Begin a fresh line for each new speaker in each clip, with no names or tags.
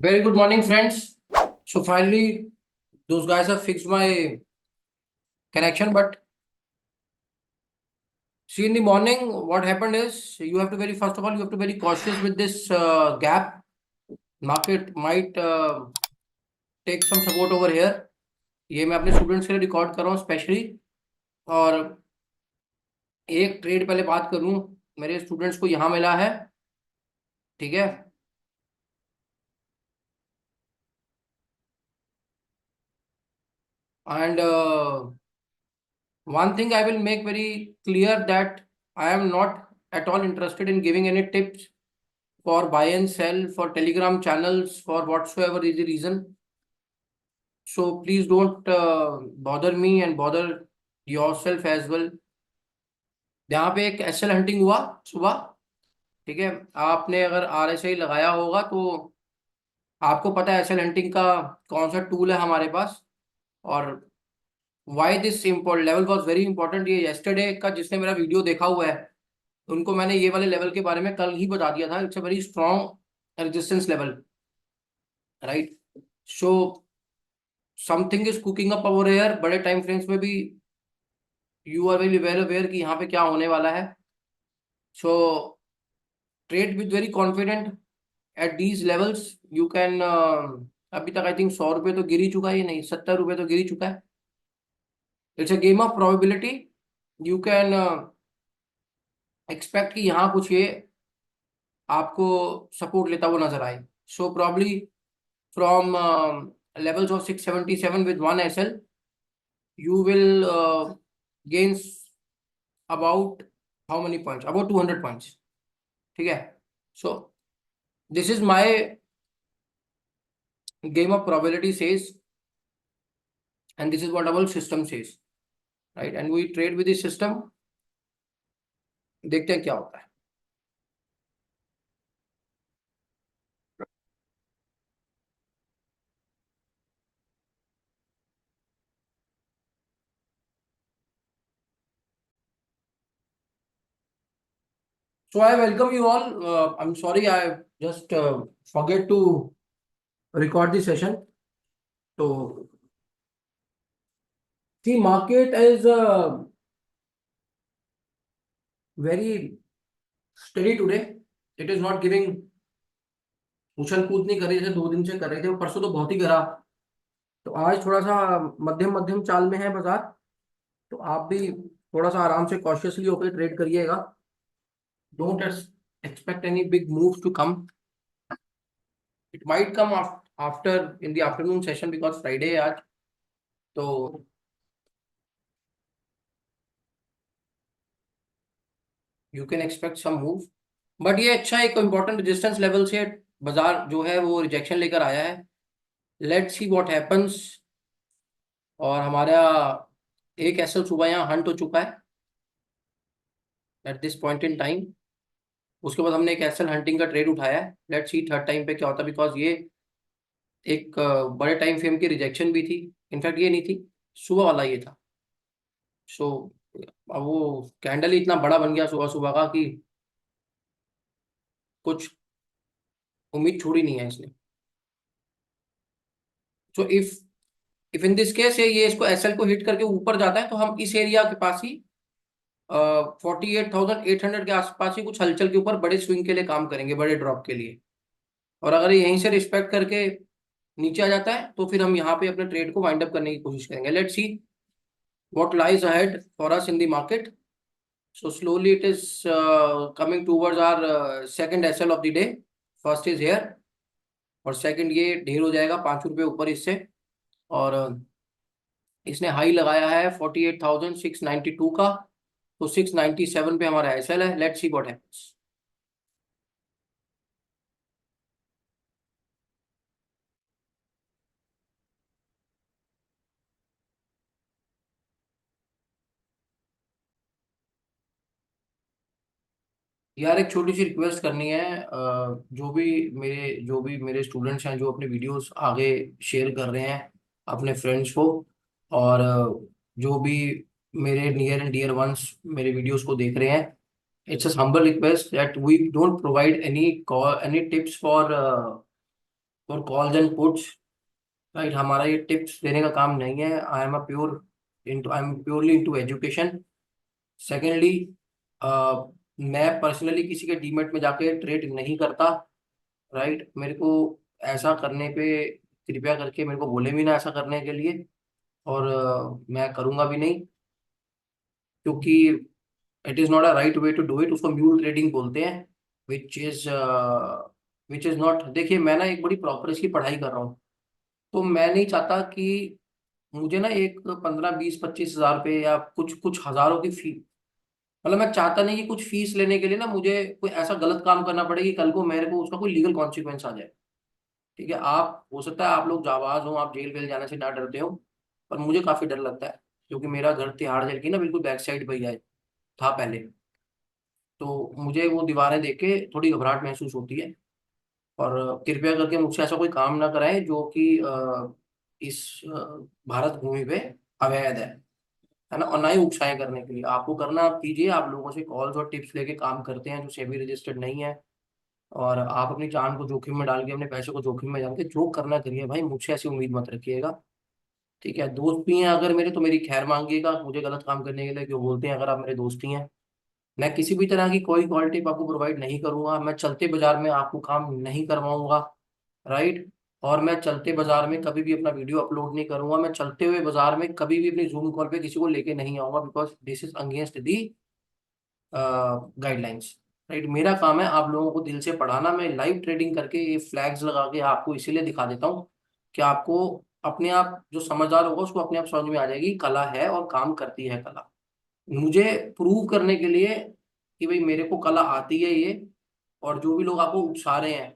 Very good morning, friends. So finally, those guys have fixed my connection. But see, in the morning, what happened is you have to very first of all you have to very cautious with this gap. Market might take some support over here. ये मैं अपने students के लिए record कर रहा हूँ specially. और एक ट्रेड पहले बात करूँ, मेरे स्टूडेंट्स को यहाँ मिला है, ठीक है। And one thing I will make very clear that I am not at all interested in giving any tips for buy and sell, for Telegram channels, for whatsoever is the reason. So please don't bother me and bother yourself as well. यहाँ पे एक SL hunting हुआ सुबह, ठीक है। आपने अगर RSI लगाया होगा तो आपको पता है एसएल हंटिंग का कौन सा टूल है हमारे पास और why this import level was very important. ये येस्टरडे का जिसने मेरा वीडियो देखा हुआ है उनको मैंने ये वाले लेवल के बारे में कल ही बता दिया था। It's a very strong resistance level, right. So something is cooking up over here. बड़े टाइम फ्रेम्स में भी you are very well aware कि यहाँ पे क्या होने वाला है। So trade with very confident at these levels you can. अभी तक आई थिंक 100 रुपये तो गिर ही चुका है, नहीं 70 रुपये तो गिर ही चुका है। It's a game of probability. You can expect कि यहाँ कुछ ये आपको सपोर्ट लेता हुआ नजर आए। So probably from levels of 677 with one SL, you will gain about how many points? About 200 points. ठीक है। So this is my game of probability says, and this is what our system says, right? And we trade with the system. देखते हैं क्या होता है। So I welcome you all. I'm sorry I just forget to record the session. So the market is very steady today. It is not giving उछल कूद नहीं कर रही, जैसे 2 दिन से कर रहे थे। परसों तो बहुत ही गिरा, तो आज थोड़ा सा मध्यम मध्यम चाल में है बाजार। तो आप भी थोड़ा सा आराम से कॉशियसली होकर ट्रेड करिएगा। Don't expect any big moves to come. It might come after in the afternoon session because Friday है आज। तो you can expect some move, but ये अच्छा एक इंपॉर्टेंट रेजिस्टेंस लेवल से बाजार जो है वो रिजेक्शन लेकर आया है। Let's see what happens. और हमारा एक एसएल सुबह यहाँ हंट हो चुका है at this point in time. उसके बाद हमने एक एसएल हंटिंग का ट्रेड उठाया है। लेट्स सी थर्ड टाइम पे क्या होता है, बिकॉज ये एक बड़े टाइम फ्रेम की रिजेक्शन भी थी। इनफैक्ट ये नहीं थी, सुबह वाला ये था। सो अब वो कैंडल ही इतना बड़ा बन गया सुबह सुबह का कि कुछ उम्मीद छोड़ी नहीं है इसने। So if in this case ये इसको एसएल को हिट करके ऊपर जाता है तो हम इस एरिया के पास ही 48,800 के आसपास ही कुछ हलचल के ऊपर बड़े स्विंग के लिए काम करेंगे, बड़े ड्रॉप के लिए। और अगर ये यहीं से रिस्पेक्ट करके नीचे आ जाता है तो फिर हम यहाँ पे अपने ट्रेड को वाइंड अप करने की कोशिश करेंगे। Let's see what lies ahead for us in the market. So slowly it is coming towards our second SL of the day. First is here और second ये ढेर हो जाएगा 5 रुपये ऊपर इससे। और इसने हाई लगाया है 48,692 का, तो 697 पे हमारा SL है। Let's see what happens. यार एक छोटी सी रिक्वेस्ट करनी है। जो भी मेरे स्टूडेंट्स हैं जो अपने वीडियोस आगे शेयर कर रहे हैं अपने फ्रेंड्स को, और जो भी मेरे नियर एंड डियर वंस मेरे वीडियोस को देख रहे हैं, it's a humble request that we don't provide any tips for for calls and puts, right. हमारा ये टिप्स देने का काम नहीं है। I am purely into education. Secondly, मैं पर्सनली किसी के डीमेट में जाके ट्रेड नहीं करता, राइट। मेरे को ऐसा करने पे कृपया करके मेरे को बोले भी ना ऐसा करने के लिए, और मैं करूंगा भी नहीं, क्योंकि it is not a right way to do it. उसको म्यूल ट्रेडिंग बोलते हैं, which is which is not. देखिए, मैं ना एक बड़ी प्रॉपर इसकी पढ़ाई कर रहा हूँ, तो मैं नहीं चाहता कि मुझे ना एक 15 20 25 हज़ार रुपये या कुछ कुछ हजारों की फी, मतलब मैं चाहता नहीं कि कुछ फीस लेने के लिए ना मुझे कोई ऐसा गलत काम करना पड़े कि कल को मेरे को उसका कोई लीगल कॉन्सिक्वेंस आ जाए। ठीक है, आप हो सकता है आप लोग जाबाज हो, आप जेल वेल जाने से ना डरते हो, पर मुझे काफी डर लगता है, क्योंकि मेरा घर तिहाड़ जेल की ना बिल्कुल बैक साइड पे ही है, था पहले। तो मुझे वो दीवारें देख के थोड़ी घबराहट महसूस होती है। और कृपया करके मुझसे ऐसा कोई काम ना कराएं जो कि इस भारत भूमि पे अवैध है ना। और ना ही उकसाएं करने के लिए, आपको करना आप कीजिए। आप लोगों से कॉल्स और टिप्स लेके काम करते हैं जो सेबी रजिस्टर्ड नहीं है, और आप अपनी जान को जोखिम में डाल के अपने पैसे को जोखिम में डाल के जो करना करिए भाई, मुझसे ऐसी उम्मीद मत रखिएगा। ठीक है, दोस्त भी हैं अगर मेरे, तो मेरी खैर मांगिएगा, मुझे गलत काम करने के लिए क्यों बोलते हैं, अगर आप मेरे दोस्त ही हैं। मैं किसी भी तरह की कोई कॉल टिप आपको प्रोवाइड नहीं करूंगा, मैं चलते बाजार में आपको काम नहीं करवाऊंगा, राइट। और मैं चलते बाजार में कभी भी अपना वीडियो अपलोड नहीं करूंगा, मैं चलते हुए बाजार में कभी भी अपनी जूम कॉल पे किसी को लेके नहीं आऊंगा, because this is against the guidelines, right. मेरा काम है आप लोगों को दिल से पढ़ाना। मैं लाइव ट्रेडिंग करके ये फ्लैग्स लगा के आपको इसीलिए दिखा देता हूँ कि आपको अपने आप, जो समझदार होगा उसको अपने आप समझ में आ जाएगी, कला है और काम करती है कला। मुझे प्रूव करने के लिए कि भाई मेरे को कला आती है ये, और जो भी लोग आपको उकसा रहे हैं,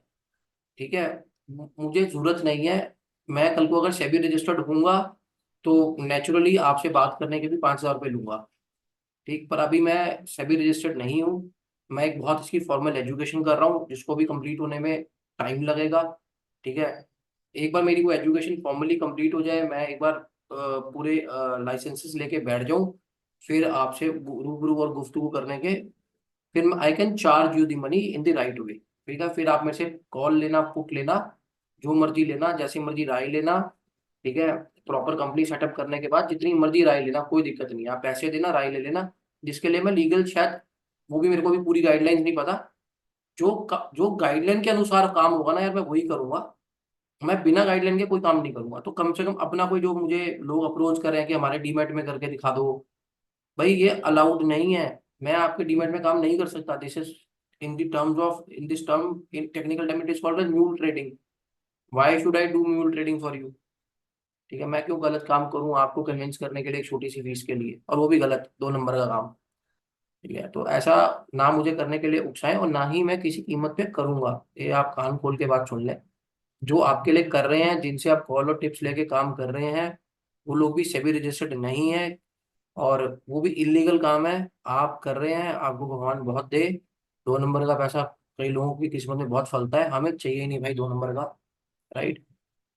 ठीक है, मुझे जरूरत नहीं है। मैं कल को अगर सेबी रजिस्टर्ड होऊंगा तो नेचुरली आपसे बात करने के भी 5,000 रुपये लूंगा, ठीक। पर अभी मैं सेबी रजिस्टर्ड नहीं हूँ। मैं एक बहुत इसकी फॉर्मल एजुकेशन कर रहा हूँ, जिसको भी कंप्लीट होने में टाइम लगेगा, ठीक है। एक बार मेरी वो एजुकेशन फॉर्मली कंप्लीट हो जाए, मैं एक बार पूरे लाइसेंसेस लेके बैठ जाऊँ, फिर आपसे रूबरू और गुफ्तगू करने के, फिर I can charge you the money in the right way. ठीक है, फिर आप मेरे से कॉल लेना, पुट लेना, जो मर्जी लेना, जैसी मर्जी राय लेना, ठीक है। प्रॉपर कंपनी सेटअप करने के बाद जितनी मर्जी राय लेना, कोई दिक्कत नहीं है। आप पैसे देना, राय ले लेना, जिसके लिए मैं लीगल, शायद वो भी मेरे को भी पूरी गाइडलाइंस नहीं पता। जो गाइडलाइन के अनुसार काम होगा ना यार, मैं वही करूंगा। मैं बिना गाइडलाइन के कोई काम नहीं करूंगा। तो कम से कम अपना कोई, जो मुझे लोग अप्रोच कर रहे हैं कि हमारे डीमेट में करके दिखा दो, भाई ये अलाउड नहीं है। मैं आपके डीमेट में काम नहीं कर सकता। This is in the terms of, in this term, in technical term, it is called as mule trading. Why should I do mule trading for you? ठीक है, मैं क्यों गलत काम करूं आपको कन्विंस करने के लिए एक छोटी सी फीस के लिए, और वो भी गलत 2 नंबर का काम। ठीक है, तो ऐसा ना मुझे करने के लिए उकसाएं, और ना ही मैं किसी कीमत पे करूंगा। ये आप कान खोल के बात सुन लें। जो आपके लिए कर रहे हैं, जिनसे आप कॉल और टिप्स लेके काम कर रहे हैं, वो लोग भी सेबी रजिस्टर्ड नहीं है, और वो भी इलीगल काम है। आप कर रहे हैं, आपको भगवान बहुत दे। 2 नंबर का पैसा कई लोगों की किस्मत में बहुत फलता है, हमें चाहिए ही नहीं भाई 2 नंबर का, राइट।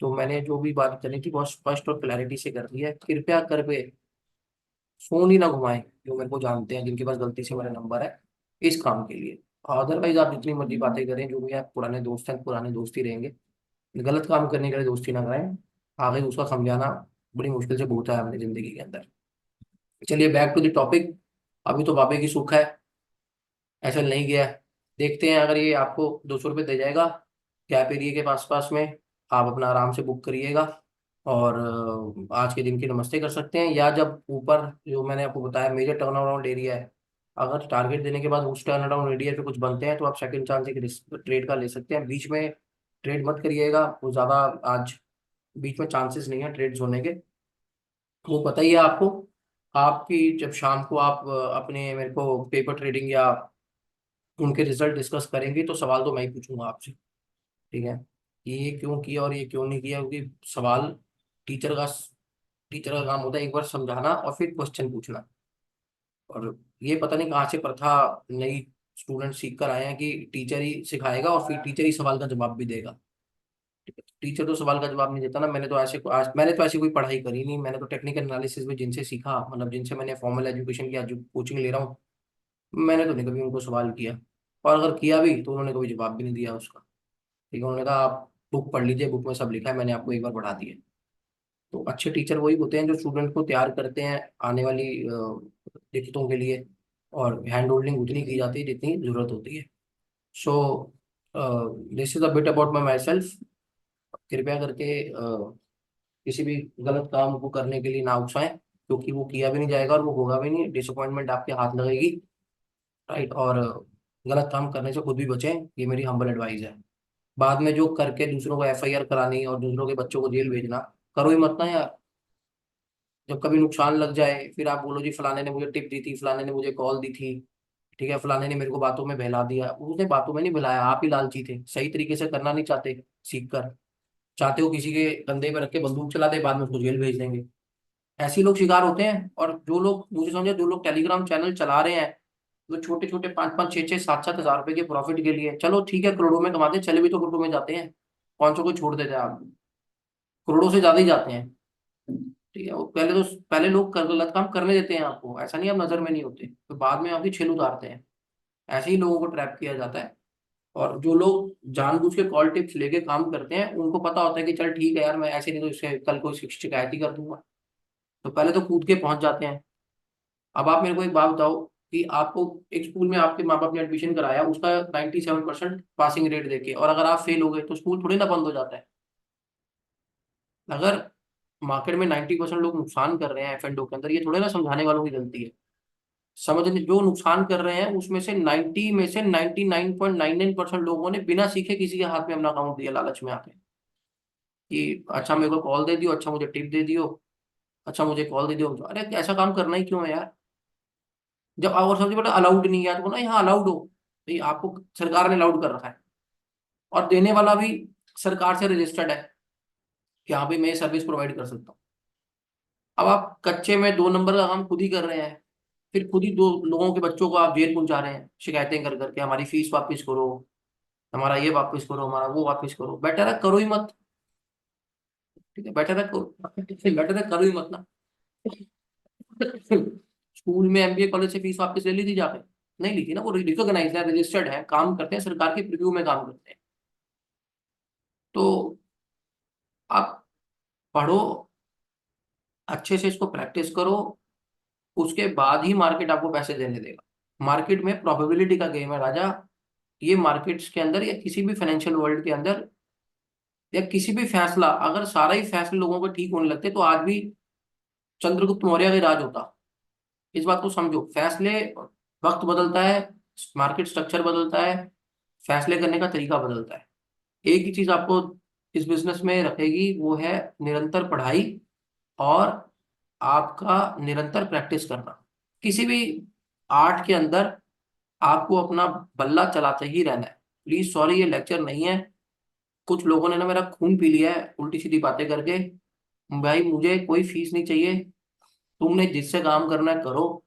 तो मैंने जो भी बात करनी थी बहुत स्पष्ट और क्लैरिटी से कर दी है। कृपया करके फोन ही ना घुमाएं जो मेरे को जानते हैं, जिनके पास गलती से मेरा नंबर है इस काम के लिए। अदरवाइज आप जितनी मर्जी बातें करें, जो भी आप पुराने दोस्त हैं, पुराने दोस्त ही रहेंगे। गलत काम करने के लिए दोस्ती ना कराएं, आगे उसका समझाना बड़ी मुश्किल से भूता है अपनी जिंदगी के अंदर। चलिए बैक टू द टॉपिक। अभी तो बाबे की सुख है, ऐसा नहीं गया है। देखते हैं, अगर ये आपको 200 रुपये दे जाएगा कैप एरिया के पास पास में, आप अपना आराम से बुक करिएगा, और आज के दिन की नमस्ते कर सकते हैं। या जब ऊपर जो मैंने आपको बताया मेजर टर्न अराउंड एरिया है, अगर टारगेट देने के बाद उस टर्न अराउंड एरिया पे कुछ बनते हैं, तो आप सेकंड चांस एक ट्रेड का ले सकते हैं। बीच में ट्रेड मत करिएगा, वो ज़्यादा आज बीच में चांसेस नहीं है ट्रेड्स होने के, वो पता ही है आपको। आपकी जब शाम को आप अपने मेरे को पेपर ट्रेडिंग या उनके रिजल्ट डिस्कस करेंगे, तो सवाल तो मैं ही पूछूंगा आपसे, ठीक है, कि ये क्यों किया और ये क्यों नहीं किया। क्योंकि सवाल टीचर का टीचर का काम होता है एक बार समझाना और फिर क्वेश्चन पूछना। और ये पता नहीं कहाँ से प्रथा नई स्टूडेंट सीख कर आए हैं कि टीचर ही सिखाएगा और फिर टीचर ही सवाल का जवाब भी देगा। टीचर तो सवाल का जवाब नहीं देता ना। मैंने तो ऐसी कोई पढ़ाई करी नहीं। मैंने तो टेक्निकल एनालिसिस में जिनसे सीखा, मतलब जिनसे मैंने फॉर्मल एजुकेशन किया, जो कोचिंग ले रहा हूँ, मैंने तो नहीं कभी उनको सवाल किया। और अगर किया भी तो उन्होंने कभी जवाब भी नहीं दिया उसका। ठीक है, उन्होंने कहा आप बुक पढ़ लीजिए, बुक में सब लिखा है, मैंने आपको एक बार पढ़ा दिया। तो अच्छे टीचर वही होते हैं जो स्टूडेंट को तैयार करते हैं आने वाली दिक्कतों के लिए, और हैंड होल्डिंग उतनी की जाती है जितनी जरूरत होती है। So this is a bit about my self. कृपया करके किसी भी गलत काम को करने के लिए ना उकसाएं, क्योंकि वो किया भी नहीं जाएगा और वो होगा भी नहीं, डिसअपॉइंटमेंट आपके हाथ लगेगी। राइट। और गलत काम करने से खुद भी बचें, ये मेरी हम्बल एडवाइस है। बाद में जो करके दूसरों को एफआईआर करानी और दूसरों के बच्चों को जेल भेजना, करो ही मत ना यार। जब कभी नुकसान लग जाए फिर आप बोलो जी फलाने ने मुझे टिप दी थी, फलाने ने मुझे कॉल दी थी, ठीक है, फलाने ने मेरे को बातों में बहला दिया। उसने बातों में नहीं बहलाया, आप ही लालची थे, सही तरीके से करना नहीं चाहते। सीख कर चाहते हो किसी के कंधे पर रख के बंदूक चला दे, बाद में उसको जेल भेज देंगे। ऐसे ही लोग शिकार होते हैं। और जो लोग, मुझे समझे, जो लोग टेलीग्राम चैनल चला रहे हैं, जो छोटे छोटे 5-5, 6-6, 7-7 हजार रुपए के प्रॉफिट के लिए, चलो ठीक है करोड़ों में कमाते हैं, चले भी तो करोड़ों में जाते हैं। 500 को छोड़ देते हैं आप, करोड़ों से ज्यादा ही जाते हैं। ठीक है, वो पहले लोग गलत काम करने देते हैं आपको, ऐसा नहीं आप नजर में नहीं होते, तो बाद में आपकी छील उतारते हैं। ऐसे ही लोगों को ट्रैप किया जाता है। और जो लोग जानबूझ के कॉल टिप्स लेके काम करते हैं, उनको पता होता है कि चल ठीक है यार, मैं ऐसे नहीं तो इससे कल को शिकायत ही कर दूंगा, तो पहले तो कूद के पहुंच जाते हैं। अब आप मेरे को एक बात बताओ कि आपको एक स्कूल में आपके माँ बाप ने एडमिशन कराया, उसका 97% पासिंग रेट देके, और अगर आप फेल हो गए तो स्कूल थोड़ी ना बंद हो जाता है। अगर मार्केट में 90% लोग नुकसान कर रहे हैं एफ एंड के अंदर, ये थोड़े ना समझाने वालों की गलती है। समझ, जो नुकसान कर रहे हैं उसमें से 90 में से 99.99% लोगों ने बिना सीखे किसी के हाथ में अपना अकाउंट दिया लालच में आके, कि अच्छा मेरे को कॉल दे दियो, अच्छा मुझे टिप दे दियो, अच्छा मुझे कॉल दे दियो। अरे ऐसा काम करना ही क्यों है यार। जब, और सबसे बड़ा, अलाउड नहीं है तो ना यहाँ अलाउड हो, तो ये आपको सरकार ने अलाउड कर रखा है, और देने वाला भी सरकार से रजिस्टर्ड है कि हाँ भाई मैं ये सर्विस प्रोवाइड कर सकता हूँ। अब आप कच्चे में 2 नंबर का काम खुद ही कर रहे हैं, फिर खुद ही दो लोगों के बच्चों को आप जेल पहुंचा रहे हैं, शिकायतें कर करके हमारी फीस वापस करो, हमारा ये वापस करो, हमारा वो वापस करो। बेटर है करो ही मत। ठीक है, बेटर है करो, बेटर है करो ही मत ना। स्कूल में एमबीए कॉलेज से फीस वापस ले ली थी जाके? नहीं ली थी ना, वो रिकॉग्नाइज है, रजिस्टर्ड है, काम करते हैं, सरकार के प्रीव्यू में काम करते हैं। तो आप पढ़ो, अच्छे से इसको प्रैक्टिस करो, उसके बाद ही मार्केट आपको पैसे देने देगा। मार्केट में प्रोबेबिलिटी का गेम है राजा। ये मार्केट्स के अंदर या किसी भी फाइनेंशियल वर्ल्ड के अंदर, या किसी भी फैसला, अगर सारा ही फैसले लोगों को ठीक होने लगते तो आज भी चंद्रगुप्त मौर्य का राज होता। इस बात को समझो, फैसले, वक्त बदलता है, मार्केट स्ट्रक्चर बदलता है, फैसले करने का तरीका बदलता है। एक ही चीज आपको इस बिजनेस में रखेगी, वो है निरंतर पढ़ाई और आपका निरंतर प्रैक्टिस करना। किसी भी आर्ट के अंदर आपको अपना बल्ला चलाते ही रहना है। प्लीज सॉरी, ये लेक्चर नहीं है। कुछ लोगों ने ना मेरा खून पी लिया है उल्टी सीधी बातें करके। भाई मुझे कोई फीस नहीं चाहिए, तुमने जिससे काम करना है करो,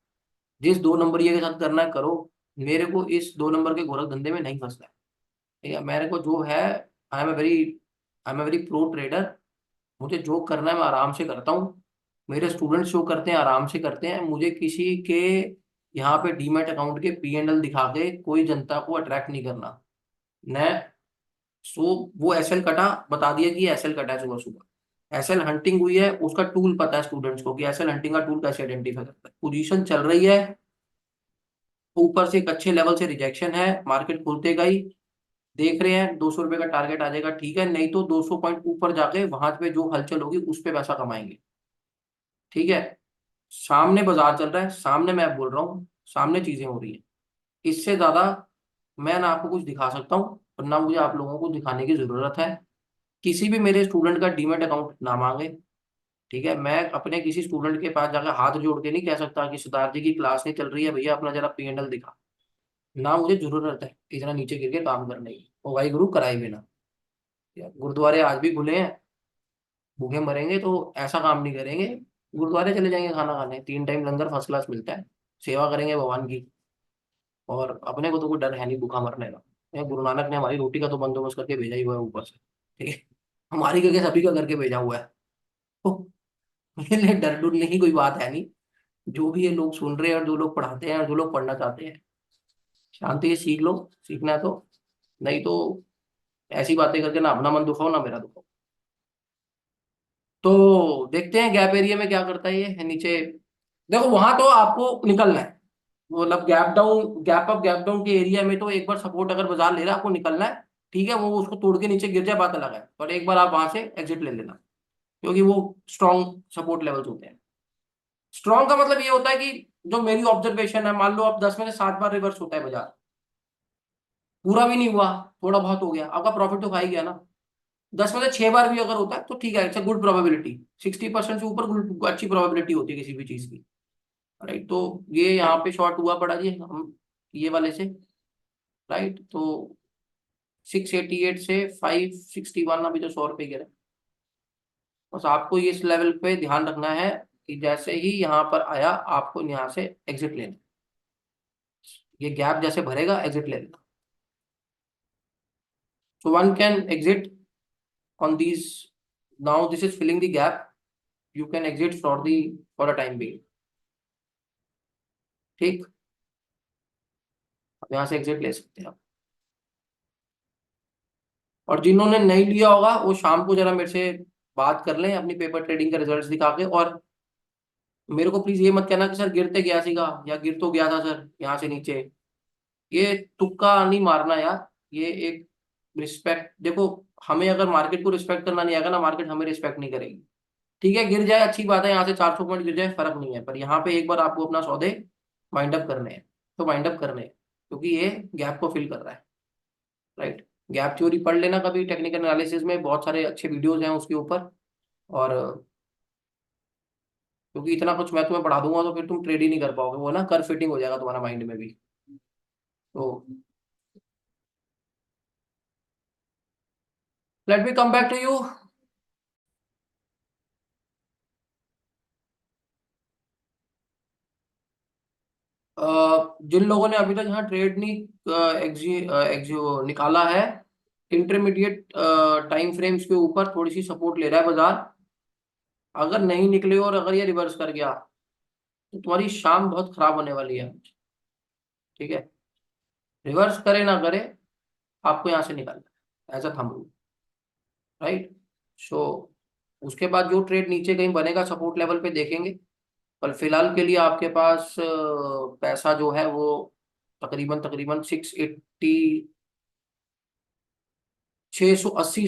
जिस 2 नंबरिए के साथ करना है करो। मेरे को इस 2 नंबर के गोरख धंधे में नहीं फंसना है। ठीक है, मेरे को जो है, I am a very pro trader. मुझे जो करना है मैं आराम से करता हूँ। मेरे स्टूडेंट्स जो करते हैं आराम से करते हैं। मुझे किसी के यहाँ पे डीमैट अकाउंट के पीएनएल दिखा के कोई जनता को अट्रैक्ट नहीं करना। न सो वो एसएल कटा, बता दिया कि एसएल कटा है, सुबह सुबह एसएल हंटिंग हुई है, उसका टूल पता है स्टूडेंट्स को कि एसएल हंटिंग का टूल कैसे आइडेंटिफाई करता है। पोजीशन चल रही है, ऊपर से एक अच्छे लेवल से रिजेक्शन है, मार्केट खुलते गई, देख रहे हैं 200 रुपए का टारगेट आ जाएगा, ठीक है, नहीं तो 200 पॉइंट ऊपर जाके वहां पे जो हलचल होगी उस पे पैसा कमाएंगे। ठीक है, सामने बाजार चल रहा है, सामने मैं बोल रहा हूँ, सामने चीजें हो रही है। इससे ज्यादा मैं ना आपको कुछ दिखा सकता हूँ और ना मुझे आप लोगों को दिखाने की जरूरत है। किसी भी मेरे स्टूडेंट का डीमेट अकाउंट ना मांगे। ठीक है, मैं अपने किसी स्टूडेंट के पास जाकर हाथ जोड़ के नहीं कह सकता कि सिद्धार्थ जी की क्लास नहीं चल रही है भैया, अपना जरा पीएनएल दिखा। ना मुझे जरूरत है इतना नीचे गिर के काम करने की, और भाई गुरु कराए बिना। गुरुद्वारे आज भी खुले हैं, भूखे मरेंगे तो ऐसा काम नहीं करेंगे। गुरुद्वारे चले जाएंगे खाना खाने, 3 टाइम लंगर फर्स्ट क्लास मिलता है, सेवा करेंगे भगवान की। और अपने को तो कोई डर है नहीं भूखा मरने का। गुरु नानक ने हमारी रोटी का तो बंदोबस्त करके भेजा ही हुआ है ऊपर से। ठीक है, हमारी करके सभी का करके भेजा हुआ है। तो मेरे लिए डर डरने की कोई बात है नहीं। जो भी ये लोग सुन रहे हैं और जो लोग पढ़ाते हैं और जो लोग पढ़ना चाहते हैं, शांति से सीख लो, सीखना है तो। नहीं तो ऐसी बातें करके ना अपना मन दुखाओ ना मेरा दुखाओ। तो देखते हैं गैप एरिया में क्या करता है ये नीचे। देखो वहां तो आपको निकलना है, मतलब गैप अप गैप डाउन के एरिया में तो एक बार सपोर्ट अगर बाजार ले रहा है आपको निकलना है। ठीक है, वो उसको तोड़ के नीचे गिर जाए बात अलग है, पर एक बार आप वहां से एग्जिट ले लेना, क्योंकि वो स्ट्रॉन्ग सपोर्ट लेवल्स होते हैं। स्ट्रॉन्ग का मतलब ये होता है कि जो मेरी ऑब्जर्वेशन है, मान लो अब 10 में से 7 बार रिवर्स होता है बाजार, पूरा भी नहीं हुआ, थोड़ा बहुत हो गया, आपका प्रॉफिट तो खा ही गया ना। 10 में से 6 बार भी अगर होता है तो ठीक है, इट्स गुड प्रोबेबिलिटी। 60% से ऊपर अच्छी प्रोबेबिलिटी होती है किसी भी चीज की। राइट, तो ये यहाँ पे शॉर्ट हुआ पड़ा जी हम ये वाले से। राइट, तो 688 से 561 अभी तो 100 रुपये गिरा। बस आपको ये इस लेवल पे ध्यान रखना है कि जैसे ही यहाँ पर आया आपको यहाँ से एग्जिट लेना। ये गैप जैसे भरेगा एग्जिट ले लेना। So one can exit on these, now this is filling the gap, you can exit for a time being। ठीक, अब यहाँ से एग्जिट ले सकते हैं आप। और जिन्होंने नहीं लिया होगा वो शाम को जरा मेरे से बात कर लें अपनी पेपर ट्रेडिंग के रिजल्ट्स दिखा के। और मेरे को प्लीज ये मत कहना कि सर गिरते गया सीगा या गिर तो गया था सर यहाँ से नीचे। ये तुक्का नहीं मारना यार। ये एक रिस्पेक्ट देखो, हमें अगर मार्केट को रिस्पेक्ट करना नहीं आएगा ना, मार्केट हमें रिस्पेक्ट नहीं करेगी। ठीक है, गिर जाए अच्छी बात है, यहाँ से 400 पॉइंट गिर जाए फर्क नहीं है, पर यहाँ पे एक बार आपको अपना सौदे वाइंड अप करने हैं। तो वाइंड अप करने हैं, क्योंकि ये गैप को फिल कर रहा है। राइट, गैप थ्योरी पढ़ लेना कभी, टेक्निकल एनालिसिस में बहुत सारे अच्छे वीडियोस हैं उसके ऊपर। और क्योंकि इतना कुछ मैं तुम्हें पढ़ा दूंगा तो फिर तुम ट्रेड ही नहीं कर पाओगे, वो ना कर फिटिंग हो जाएगा तुम्हारा माइंड में भी। तो let me come back to you. जिन लोगों ने अभी तक यहाँ ट्रेड नहीं एग्जी निकाला है, इंटरमीडिएट टाइम फ्रेम्स के ऊपर थोड़ी सी सपोर्ट ले रहा है बाजार। अगर नहीं निकले और अगर ये रिवर्स कर गया तो तुम्हारी शाम बहुत खराब होने वाली है। ठीक है, रिवर्स करे ना करे आपको यहाँ से निकलना है as a thumb rule. Right, so उसके बाद जो ट्रेड नीचे कहीं बनेगा सपोर्ट लेवल पे देखेंगे। पर फिलहाल के लिए आपके पास पैसा जो है वो तकरीबन तकरीबन 680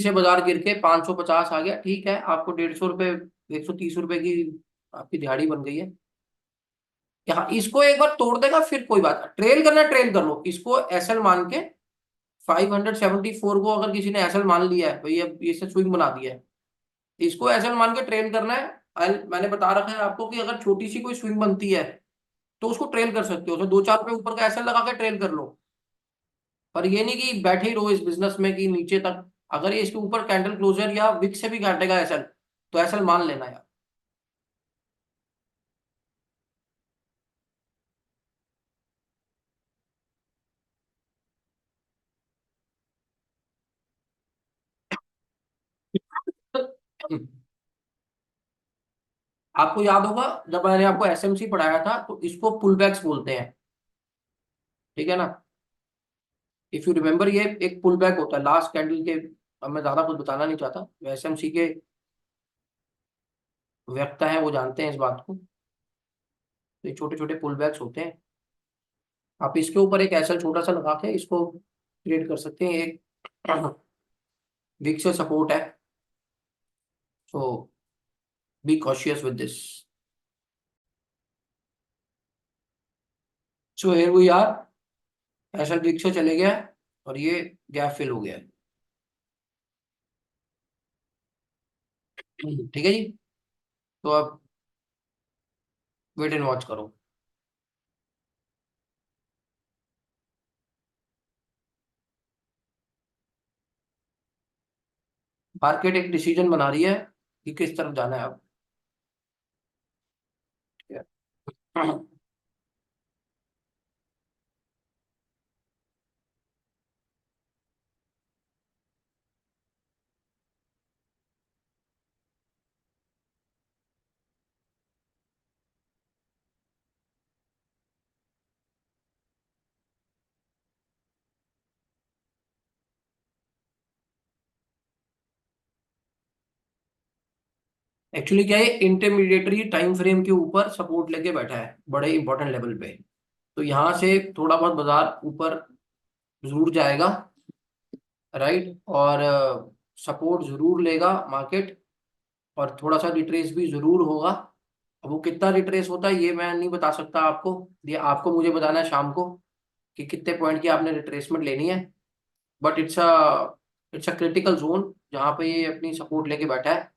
से बाजार गिर के 550 आ गया। ठीक है, आपको 150 रुपये, 130 रुपये की आपकी दिहाड़ी बन गई है। यहाँ इसको एक बार तोड़ देगा फिर कोई बात, ट्रेल करना ट्रेल कर लो इसको एसएल मान के। 574 को अगर किसी ने एसएल मान लिया है भाई, अब इससे स्विंग बना दिया है, इसको एसएल मान के ट्रेल करना है। मैंने बता रखा है आपको कि अगर छोटी सी कोई स्विंग बनती है तो उसको ट्रेल कर सकते हो, तो 2-4 रुपए ऊपर का एसएल लगा के ट्रेल कर लो। पर ये नहीं कि बैठे ही रहो इस बिजनेस में कि नीचे तक, अगर ये इसके ऊपर कैंडल क्लोजर या विक से भी काटेगा एसएल तो एसएल मान लेना यार। आपको याद होगा जब मैंने आपको एसएमसी पढ़ाया था तो इसको पुल बैक्स बोलते हैं। ठीक है ना, इफ यू रिमेम्बर ये एक पुल बैक होता है लास्ट कैंडल के। अब मैं ज्यादा कुछ बताना नहीं चाहता, एसएमसी के वक्ता है वो जानते हैं इस बात को। तो ये छोटे छोटे पुल बैक्स होते हैं, आप इसके ऊपर एक एसएल छोटा सा लगा के इसको क्रिएट कर सकते हैं। एक वीक से सपोर्ट है, so be cautious with this. So here we are, SL week से चले गया है और ये गैप फिल हो गया है। ठीक है जी, तो अब वेट एंड वॉच करो। मार्केट एक डिसीजन बना रही है कि किस तरफ जाना है अब। ठीक है। एक्चुअली क्या है, इंटरमीडिएटरी टाइम फ्रेम के ऊपर सपोर्ट लेके बैठा है बड़े इंपॉर्टेंट लेवल पे। तो यहाँ से थोड़ा बहुत बाजार ऊपर जरूर जाएगा, राइट, और सपोर्ट जरूर लेगा मार्केट, और थोड़ा सा रिट्रेस भी जरूर होगा। अब वो कितना रिट्रेस होता है ये मैं नहीं बता सकता आपको, ये आपको मुझे बताना है शाम को कि कितने पॉइंट की आपने रिट्रेसमेंट लेनी है। But it's a critical zone जहाँ पे ये अपनी सपोर्ट लेके बैठा है।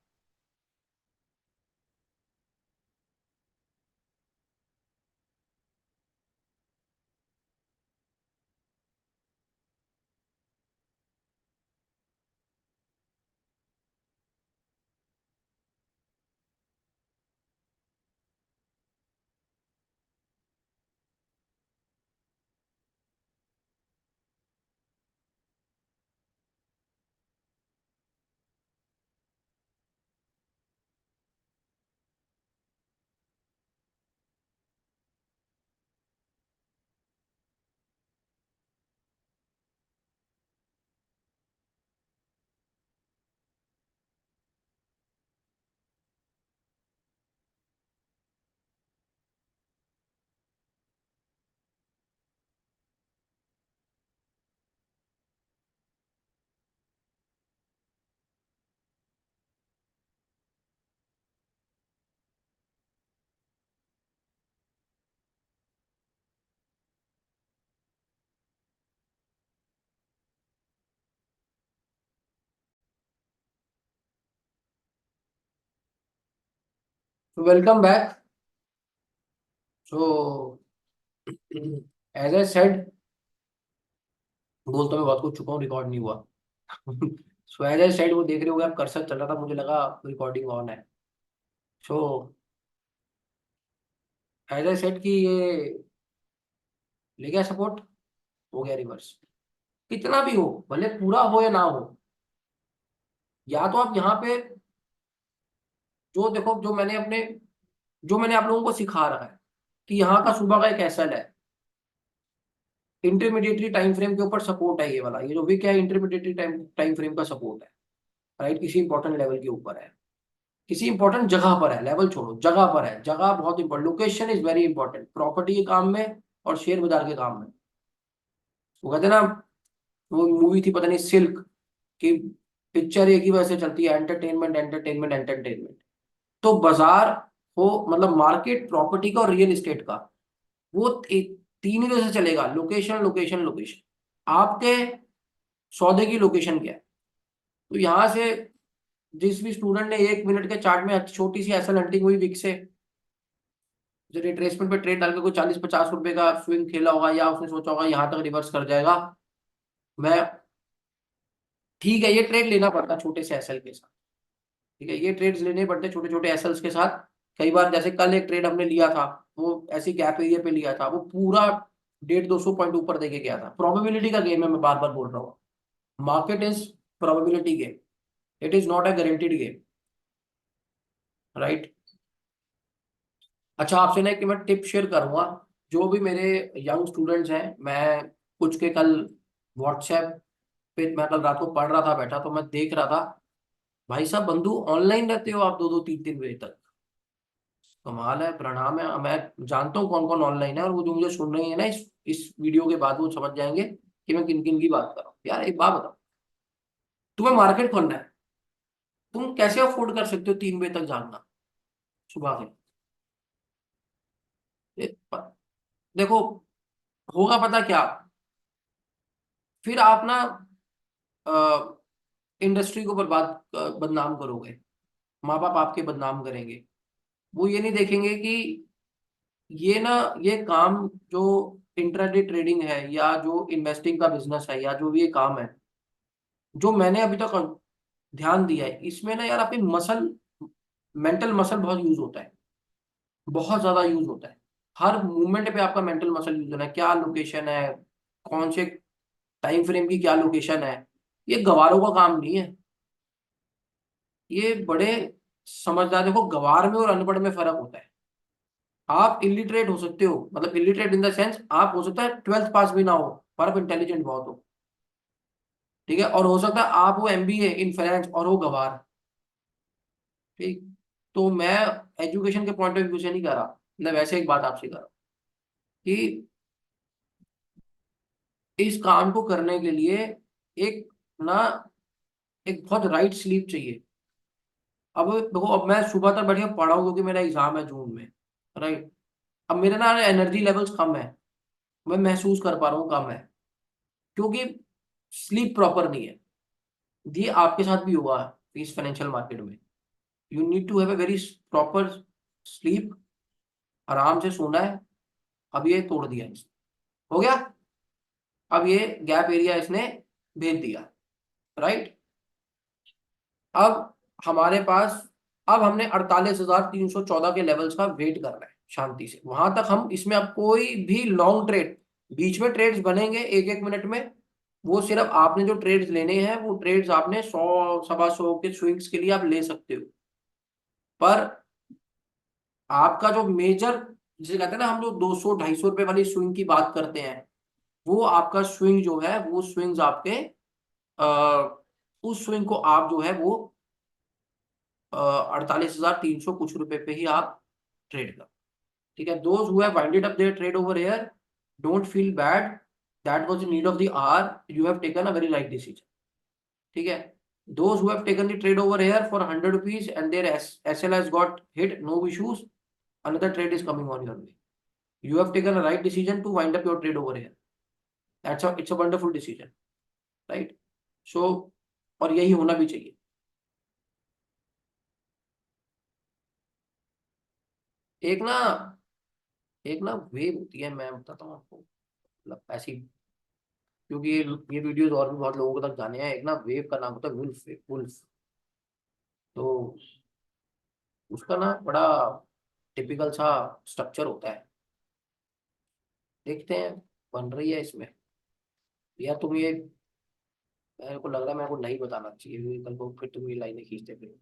Welcome back. So as I said, बोल तो मैं बहुत कुछ चुका हूँ, रिकॉर्ड नहीं हुआ। सो एज आई सेड, वो देख रहे होगे आप, कर्सर चल रहा था, मुझे लगा रिकॉर्डिंग ऑन है। सो एज आई सेड कि ये ले गया सपोर्ट, हो गया रिवर्स। कितना भी हो, भले पूरा हो या ना हो, या तो आप यहाँ पे जो देखो, जो मैंने आप लोगों को सिखा रहा है कि यहाँ का सुबह का एक एसएल है, इंटरमीडिएटरी टाइम फ्रेम के ऊपर सपोर्ट है, ये वाला, ये जो भी क्या है, इंटरमीडिएटरी टाइम टाइम फ्रेम का सपोर्ट है, राइट, किसी इंपॉर्टेंट लेवल के ऊपर है, किसी इंपॉर्टेंट जगह पर है, लेवल छोड़ो, जगह पर है, जगह बहुत important, location is very important property के काम में और शेयर बाजार के काम में। वो कहते हैं ना, वो मूवी थी पता नहीं सिल्क की, पिक्चर एक ही वजह से चलती है, एंटरटेनमेंट एंटरटेनमेंट एंटरटेनमेंट। तो बाजार हो, मतलब मार्केट प्रॉपर्टी का और रियल एस्टेट का, वो तीन ही वजह से चलेगा, लोकेशन लोकेशन लोकेशन। आपके सौदे की लोकेशन क्या है। तो यहाँ से जिस भी स्टूडेंट ने 1 मिनट के चार्ट में छोटी सी एसल हंटिंग हुई विक से, जो रिट्रेसमेंट पे ट्रेड डाल के कोई 40-50 रुपए का स्विंग खेला होगा, या उसने सोचा होगा यहाँ तक रिवर्स कर जाएगा, मैं, ठीक है, ये ट्रेड लेना पड़ता है छोटे से एसएल के साथ। ठीक है, ये ट्रेड्स लेने पड़ते छोटे छोटे एसएल्स के साथ। कई बार जैसे कल एक ट्रेड हमने लिया था, वो ऐसी गैप एरिया पे लिया था, वो पूरा 150-200 पॉइंट ऊपर देके गया था। प्रोबेबिलिटी का गेम है, मैं बार बार बोल रहा हूँ, market is probability game, it is not a guaranteed game, right. अच्छा, आपसे ना कि मैं टिप शेयर करूंगा, जो भी मेरे यंग स्टूडेंट्स हैं, मैं कुछ के कल व्हाट्सएप पे, मैं कल रात को पढ़ रहा था बैठा, तो मैं देख रहा था, भाई साहब बंधु ऑनलाइन रहते हो आप 2-2 3-3 बजे तक, कमाल है, प्रणाम है। मैं जानता हूँ कौन कौन ऑनलाइन है, और वो जो मुझे सुन रही है ना इस वीडियो के बाद, वो समझ जाएंगे कि मैं किन किन की बात कर रहा हूँ। यार एक बात बताओ, तुम्हें मार्केट खोलना है, तुम कैसे अफोर्ड कर सकते हो 3 बजे तक जागना सुबह के। देखो, होगा पता क्या, फिर आप ना इंडस्ट्री को बर्बाद बदनाम करोगे, माँ बाप आपके बदनाम करेंगे। वो ये नहीं देखेंगे कि ये ना, ये काम जो इंट्राडे ट्रेडिंग है, या जो इन्वेस्टिंग का बिजनेस है, या जो भी ये काम है जो मैंने अभी तक ध्यान दिया है, इसमें ना यार आपकी मसल, मेंटल मसल बहुत यूज होता है, बहुत ज्यादा यूज होता है। हर मूवमेंट पे आपका मेंटल मसल यूज होना है, क्या लोकेशन है, कौन से टाइम फ्रेम की क्या लोकेशन है। ये गवारों का काम नहीं है, ये बड़े समझदार, देखो गवार में और अनपढ़ में फर्क होता है। आप इलिटरेट हो सकते हो, मतलब इलिटरेट इन द सेंस, आप हो सकता है 12th पास भी ना हो, पर आप इंटेलिजेंट बहुत हो, ठीक है, और हो सकता है आप वो एमबीए इन फाइनेंस और वो गवार, ठीक। तो मैं एजुकेशन के पॉइंट ऑफ व्यू से नहीं कर रहा, मैं वैसे एक बात आपसे कर रहा हूँ कि इस काम को करने के लिए एक ना एक बहुत राइट स्लीप चाहिए। अब देखो, अब मैं सुबह तक बैठ के पढ़ा हूँ क्योंकि मेरा एग्जाम है जून में, राइट। अब मेरे ना एनर्जी लेवल्स कम है, मैं महसूस कर पा रहा हूँ कम है, क्योंकि स्लीप प्रॉपर नहीं है। ये आपके साथ भी हुआ इस फाइनेंशियल मार्केट में। You need to have a very proper sleep, आराम से सोना है। अब ये तोड़ दिया इसने, हो गया। अब ये गैप एरिया इसने भेज दिया, राइट। अब हमारे पास, अब हमने 48,314 के लेवल्स का वेट करना है शांति से, वहां तक हम इसमें अब कोई भी लॉन्ग ट्रेड, बीच में ट्रेड्स बनेंगे एक एक मिनट में, वो सिर्फ आपने जो ट्रेड्स लेने हैं वो ट्रेड्स आपने 100 सवा 100 के स्विंग्स के लिए आप ले सकते हो। पर आपका जो मेजर, जिसे कहते हैं ना हम लोग 200 250 रुपए वाली स्विंग की बात करते हैं, वो आपका स्विंग जो है वो स्विंग्स आपके उस स्विंग को आप जो है वो 48,300 कुछ रुपए पे ही आप ट्रेड कर, ठीक है। Those who have winded up their trade over here, don't feel bad, that was the need of the hour, you have taken a very right decision, ठीक है। Those who have taken the trade over here for 100 rupees and their SL has got hit, no issues, another trade is coming on your way. You have taken a right decision to wind up your trade over here. It's a wonderful decision, right? So, और यही होना भी चाहिए। एक ना एक ना wave होती है, मैं बताता हूँ आपको, मतलब ऐसी, क्योंकि ये वीडियोस और भी बहुत लोगों तक जाने हैं। एक ना वेव का नाम होता है वुल्फ, वुल्फ। तो उसका ना बड़ा टिपिकल सा स्ट्रक्चर होता है, देखते हैं बन रही है इसमें। या तुम ये, मेरे को लग रहा है मेरे को नहीं बताना चाहिए क्योंकि कल को फिर तुम ये लाइनें खींचते फिर।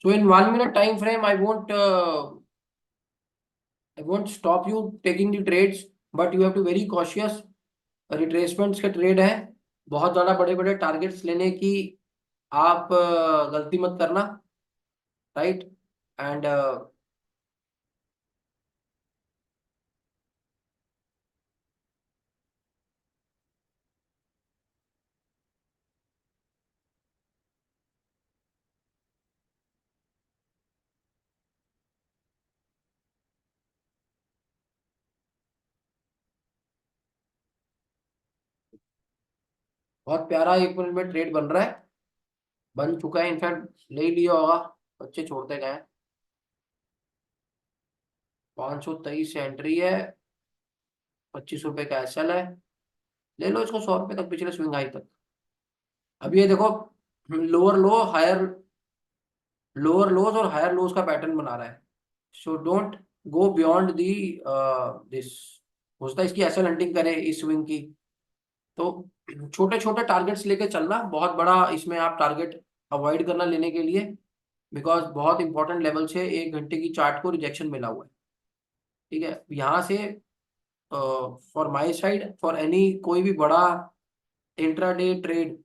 So in 1 minute time frame, I won't stop you taking the trades, but you have to very cautious। रिट्रेसमेंट्स के ट्रेड है, बहुत ज्यादा बड़े बड़े टारगेट्स लेने की आप गलती मत करना, राइट। एंड बहुत प्यारा 1 मिनट में ट्रेड बन रहा है, बन चुका है, इनफैक्ट ले ही लिया होगा, बच्चे छोड़ते गए हैं। 523 से एंट्री है, 25 रुपए का एसएल है, ले लो इसको 100 रुपए तक, पिछले स्विंग हाई तक। अब ये देखो, lower low higher, lower lows और हायर लोज का पैटर्न बना रहा है। So don't go beyond the this. हो सकता है इसकी एसएल हंटिंग करे इस स्विंग की, तो छोटे छोटे टारगेट्स लेके चलना, बहुत बड़ा इसमें आप टारगेट अवॉइड करना लेने के लिए, बिकॉज बहुत इंपॉर्टेंट लेवल से 1 घंटे की चार्ट को रिजेक्शन मिला हुआ है, ठीक है। यहाँ से for my side, for any कोई भी बड़ा इंट्राडे ट्रेड,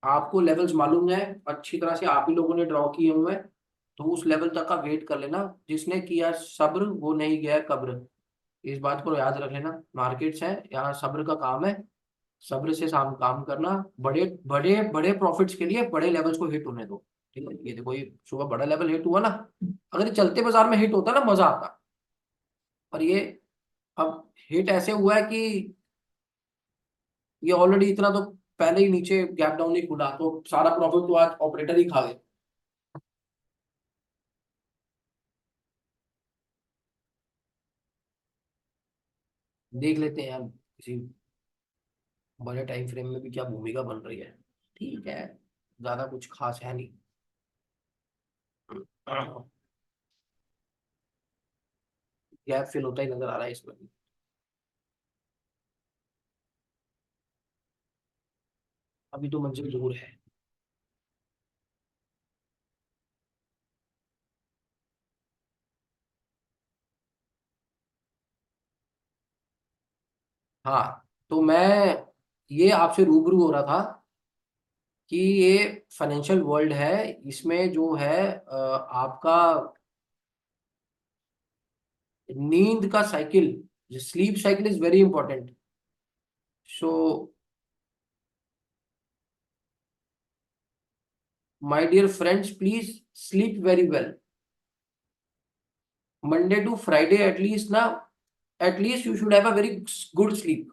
आपको लेवल्स मालूम है अच्छी तरह से, आप ही लोगों ने ड्रॉ किए हुए हैं, तो उस लेवल तक का वेट कर लेना। जिसने किया सब्र वो नहीं गया कब्र, इस बात को याद रख लेना। मार्केट्स है, यहाँ सब्र का काम है, सब्र से काम काम करना। बड़े बड़े बड़े प्रॉफिट्स के लिए बड़े लेवल्स को हिट होने दो, ठीक है। ये देखो, ये सुबह बड़ा लेवल हिट हुआ ना, अगर ये चलते बाजार में हिट होता ना मजा आता। और ये अब हिट ऐसे हुआ है कि ये ऑलरेडी इतना तो पहले ही नीचे गैप डाउन ही खुला, तो सारा प्रॉफिट तो आज ऑपरेटर ही खा गए। देख लेते हैं हम किसी बड़े टाइम फ्रेम में भी क्या भूमिका बन रही है, ठीक है। ज्यादा कुछ खास है नहीं। गैप फिल होता ही नजर आ रहा है इसमें भी। अभी तो मंजिल दूर है। हाँ, तो मैं ये आपसे रूबरू हो रहा था कि ये फाइनेंशियल वर्ल्ड है, इसमें जो है आपका नींद का cycle, sleep cycle is very important. So my dear friends, please sleep very well. Monday to Friday at least ना, at least you should have a very good sleep.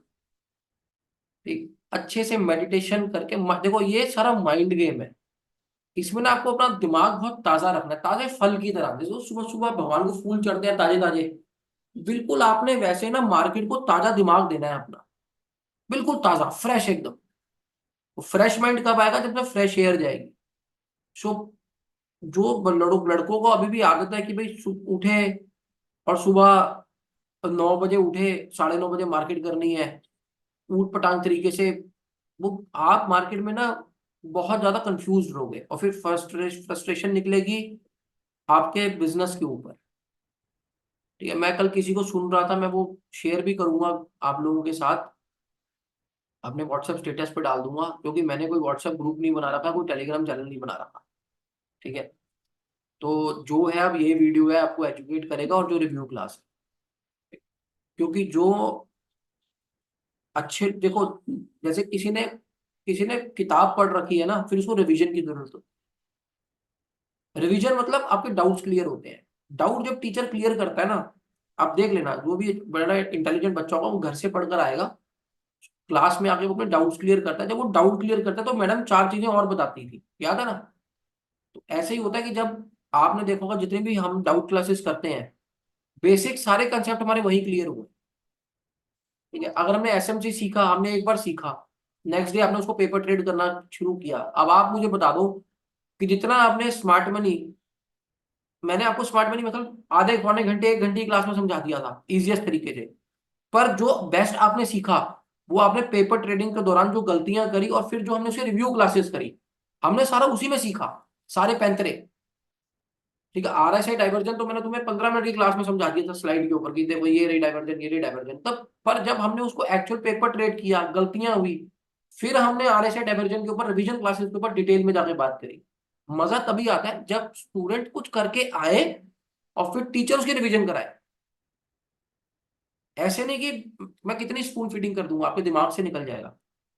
ठीक, अच्छे से मेडिटेशन करके देखो ये सारा माइंड गेम है। इसमें ना आपको अपना दिमाग बहुत ताजा रखना है, ताजे फल की तरह। जैसे सुबह सुबह भगवान को फूल चढ़ते हैं ताजे ताजे, बिल्कुल आपने वैसे ना मार्केट को ताजा दिमाग देना है अपना, बिल्कुल ताजा फ्रेश एकदम। फ्रेश माइंड कब आएगा? जब तक फ्रेश एयर जाएगी। सो जो लड़कों को अभी भी आदत है कि भाई उठे और सुबह 9 बजे उठे, 9:30 बजे मार्केट करनी है, ऊट पटांग तरीके से, वो आप मार्केट में ना बहुत ज्यादा कंफ्यूज रहोगे और फिर फ्रस्ट्रेशन निकलेगी आपके बिजनेस के ऊपर। ठीक है, मैं कल किसी को सुन रहा था, मैं वो शेयर भी करूंगा आप लोगों के साथ, अपने व्हाट्सएप स्टेटस पे डाल दूंगा, क्योंकि मैंने कोई व्हाट्सएप ग्रुप नहीं बना रखा, कोई टेलीग्राम चैनल नहीं बना रखा। ठीक है, तो जो है अब ये वीडियो है आपको एजुकेट करेगा, और जो रिव्यू क्लास है, क्योंकि जो अच्छे देखो, जैसे किसी ने किताब पढ़ रखी है ना, फिर उसको रिवीजन की जरूरत होती है। रिवीजन मतलब आपके डाउट्स क्लियर होते हैं। डाउट जब टीचर क्लियर करता है ना, आप देख लेना, जो भी बड़ा इंटेलिजेंट बच्चा होगा वो घर से पढ़कर आएगा, क्लास में आके वो अपने डाउट्स क्लियर करता है। जब वो डाउट क्लियर करता है तो मैडम चार चीजें और बताती थी, याद है ना? तो ऐसे ही होता है कि जब आपने देखा होगा जितने भी हम डाउट क्लासेस करते हैं, बेसिक सारे कंसेप्ट हमारे वही क्लियर हुए। ठीक है, अगर हमने एसएमसी सीखा, हमने एक बार सीखा, नेक्स्ट डे आपने उसको पेपर ट्रेड करना शुरू किया। अब आप मुझे बता दो कि जितना आपने स्मार्ट मनी, मैंने आपको स्मार्ट मनी मतलब आधे पौने घंटे 1 घंटे की क्लास में समझा दिया था इजिएस्ट तरीके से, पर जो बेस्ट आपने सीखा वो आपने पेपर ट्रेडिंग के दौरान जो गलतियां करी, और फिर जो हमने उसके रिव्यू क्लासेस करी, हमने सारा उसी में सीखा, सारे पैंतरे। ठीक है, आरएसआई डाइवर्जन तो मैंने तुम्हें 15 मिनट की क्लास में समझा दिया था स्लाइड के ऊपर कि देखो ये रही डाइवर्जन, ये रही डाइवर्जन तब। पर जब हमने उसको एक्चुअल पेपर ट्रेड किया, गलतियां हुई, फिर हमने आरएसआई डाइवर्जन के ऊपर रिवीजन क्लासेस के ऊपर डिटेल में जाके बात करी। मजा तभी आता है जब स्टूडेंट कुछ करके आए और फिर टीचर उसके रिवीजन कराए। ऐसे नहीं कि मैं कितनी स्पून फीडिंग कर दूंगा, आपके दिमाग से निकल जाएगा।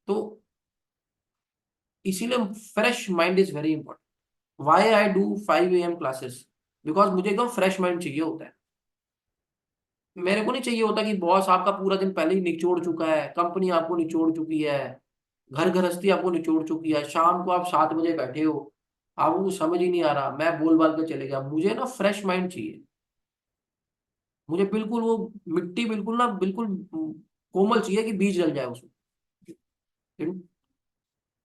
तो इसीलिए fresh mind is very important. Why I do 5 AM classes, because मुझे एकदम फ्रेश माइंड चाहिए होता है। मेरे को नहीं चाहिए होता कि बॉस आपका पूरा दिन पहले ही निचोड़ चुका है, कंपनी आपको निचोड़ चुकी है, घर गृहस्थी आपको निचोड़ चुकी है, शाम को आप 7 बजे बैठे हो, आपको कुछ समझ ही नहीं आ रहा, मैं बोल बाल के चले गया। मुझे ना फ्रेश माइंड चाहिए। मुझे बिल्कुल वो मिट्टी बिल्कुल ना, बिल्कुल कोमल चाहिए कि बीज डल जाए उसमें।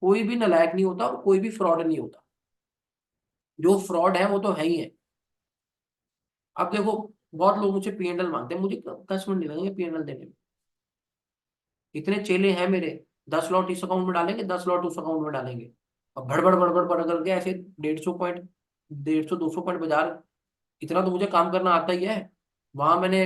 कोई भी नालायक नहीं होता और कोई भी फ्रॉड नहीं होता। जो फ्रॉड है वो तो है ही है। अब देखो, बहुत लोग मुझे पीएनएल मांगते हैं, मुझे 10 मिनट नहीं लगेंगे पीएनएल देने में। इतने चेले हैं मेरे, 10 लॉट इस अकाउंट में डालेंगे, 10 लॉट उस अकाउंट में डालेंगे, और भड़बड़ भड़बड़ भड़ करके ऐसे 150 पॉइंट, 150 200 पॉइंट बाजार। इतना तो मुझे काम करना आता ही है। वहां मैंने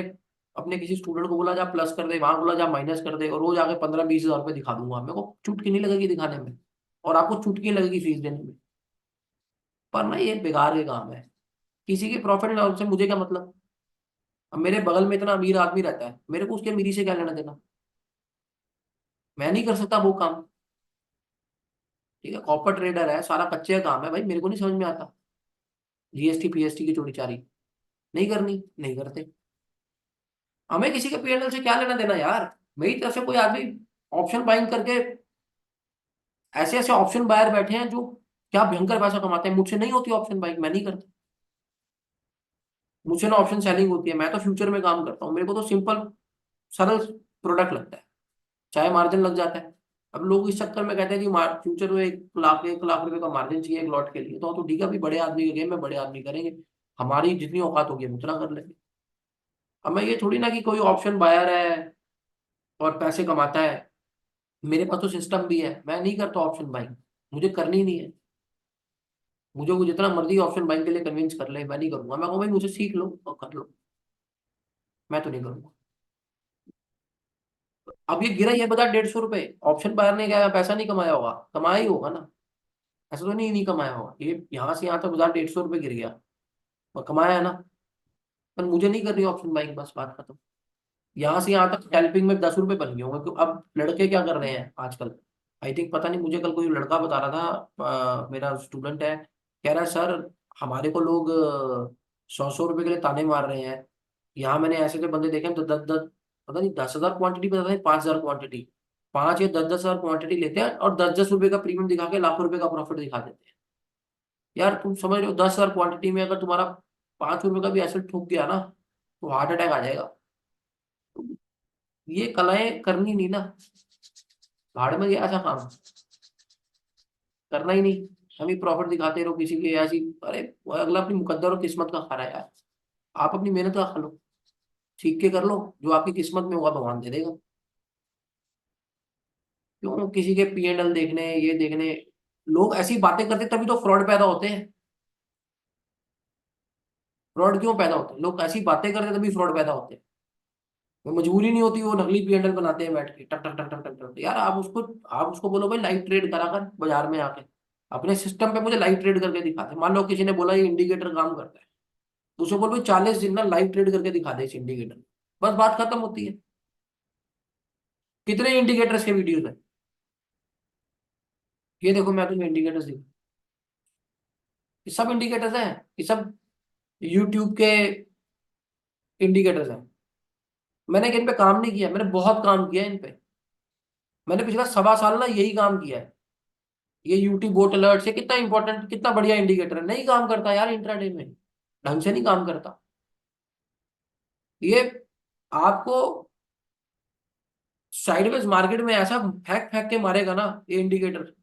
अपने किसी स्टूडेंट को बोला जा प्लस कर दे, वहां बोला जा माइनस कर दे, और रोज आके 15-20 हज़ार रुपये दिखा दूंगा। मेरे को चुटकी नहीं लगेगी दिखाने में, और आपको चुटकी लगेगी फीस देने में। पर ना ये बेकार के काम है, किसी की प्रॉफिट एंड लॉस से मुझे क्या मतलब? अब मेरे बगल में इतना अमीर आदमी रहता है, मेरे को उसकी अमीरी से क्या लेना देना? मैं नहीं कर सकता वो काम। ठीक है, कॉपर ट्रेडर है, सारा कच्चे का काम है भाई, मेरे को नहीं समझ में आता। जीएसटी पीएसटी की चोरी चारी नहीं करनी, नहीं करते। हमें किसी के पीएनएल से क्या लेना देना यार? मेरी तरफ से कोई आदमी ऑप्शन बाइंग करके, ऐसे ऐसे ऑप्शन बायर बैठे हैं जो क्या भयंकर पैसा कमाते हैं। मुझसे नहीं होती ऑप्शन बाइंग, मैं नहीं करता। मुझसे ना ऑप्शन सेलिंग होती है, मैं तो फ्यूचर में काम करता हूँ। मेरे को तो सिंपल सरल प्रोडक्ट लगता है, चाहे मार्जिन लग जाता है। अब लोग इस चक्कर में कहते हैं कि फ्यूचर में 1 लाख रुपए का मार्जिन चाहिए एक लॉट के लिए, तो ठीक है, अभी बड़े आदमी का गेम है, बड़े आदमी करेंगे, हमारी जितनी औकात होगी हम उतना कर लेंगे। अब मैं ये थोड़ी ना कि कोई ऑप्शन बायर है और पैसे कमाता है, मेरे पास तो सिस्टम भी है, मैं नहीं करता ऑप्शन बाइंग, मुझे करनी नहीं है। मुझे वो जितना मर्जी ऑप्शन बाइंग के लिए कन्विंस कर ले, मैं नहीं करूंगा। मैं कहूँ भाई मुझे सीख लो और कर लो, मैं तो नहीं करूंगा। अब ये गिरा, ये बता 150 रुपए, ऑप्शन बायर ने क्या पैसा नहीं कमाया होगा? कमाया ही होगा ना। ऐसा तो नहीं कमाया होगा, ये यहाँ से यहाँ तक बाजार 150 रुपए गिर गया और कमाया है ना। पर मुझे नहीं करनी ऑप्शन बाइंग, बस बात खत्म। यहाँ से यहाँ तक स्कैल्पिंग में 10 रुपए बन गए होंगे। अब लड़के क्या कर रहे हैं आजकल, आई थिंक, पता नहीं, मुझे कल कोई लड़का बता रहा था, मेरा स्टूडेंट है, कह रहा है सर हमारे को लोग 100 100 रुपए के लिए ताने मार रहे हैं। यहाँ मैंने ऐसे ऐसे बंदे देखे हैं तो 10 10, पता नहीं 10,000 क्वांटिटी बताते हैं, 5,000 क्वांटिटी, 5 या 10 10 हजार क्वांटिटी लेते हैं और 10 10 रुपए का प्रीमियम दिखा के लाखों रुपए का प्रॉफिट दिखा देते हैं। यार तुम समझ रहे हो, 10,000 क्वांटिटी में अगर तुम्हारा 5 रुपए का भी एसेट ठुक गया ना, तो हार्ट अटैक आ जाएगा। तो ये कलाएं करनी नहीं ना, भाड़ में गया ऐसा काम, करना ही नहीं। हम ही प्रॉफिट दिखाते रहो किसी की ऐसी, अरे वो अगला अपनी मुकद्दर और किस्मत का खा रहा है यार, आप अपनी मेहनत का खा लो, सीख के कर लो, जो आपकी किस्मत में होगा भगवान दे देगा। क्यों किसी के P&L देखने, ये देखने, लोग ऐसी बातें करते तभी तो फ्रॉड पैदा होते हैं। फ्रॉड क्यों पैदा होते हैं? लोग ऐसी बातें करते तभी फ्रॉड पैदा होते हैं। वो मजबूरी नहीं होती, वो नकली P&L बनाते हैं बैठ के, टक टक टक टक टक टक। यार आप उसको बोलो भाई लाइव ट्रेड करा कर बाजार में आके, अपने सिस्टम पे मुझे लाइव ट्रेड करके दिखा दे। मान लो किसी ने बोला ये इंडिकेटर काम करता है, तो उसे बोल भाई 40 दिन ना लाइव ट्रेड करके दिखा दे इस इंडिकेटर, बस बात खत्म होती है। कितने इंडिकेटर्स के वीडियोस है, ये देखो मैं तुम्हें इंडिकेटर्स दिखा, ये सब इंडिकेटर्स हैं, ये सब यूट्यूब के इंडिकेटर्स हैं। मैंने इन पे काम नहीं किया, मैंने बहुत काम किया है इन पे। मैंने पिछला 1.25 साल ना यही काम किया है। ये यूट्यूब बोट अलर्ट से कितना इंपॉर्टेंट, कितना बढ़िया इंडिकेटर है, नहीं काम करता यार इंट्राडे में, ढंग से नहीं काम करता। ये आपको साइडवेज मार्केट में ऐसा फेंक फेंक के मारेगा ना ये इंडिकेटर,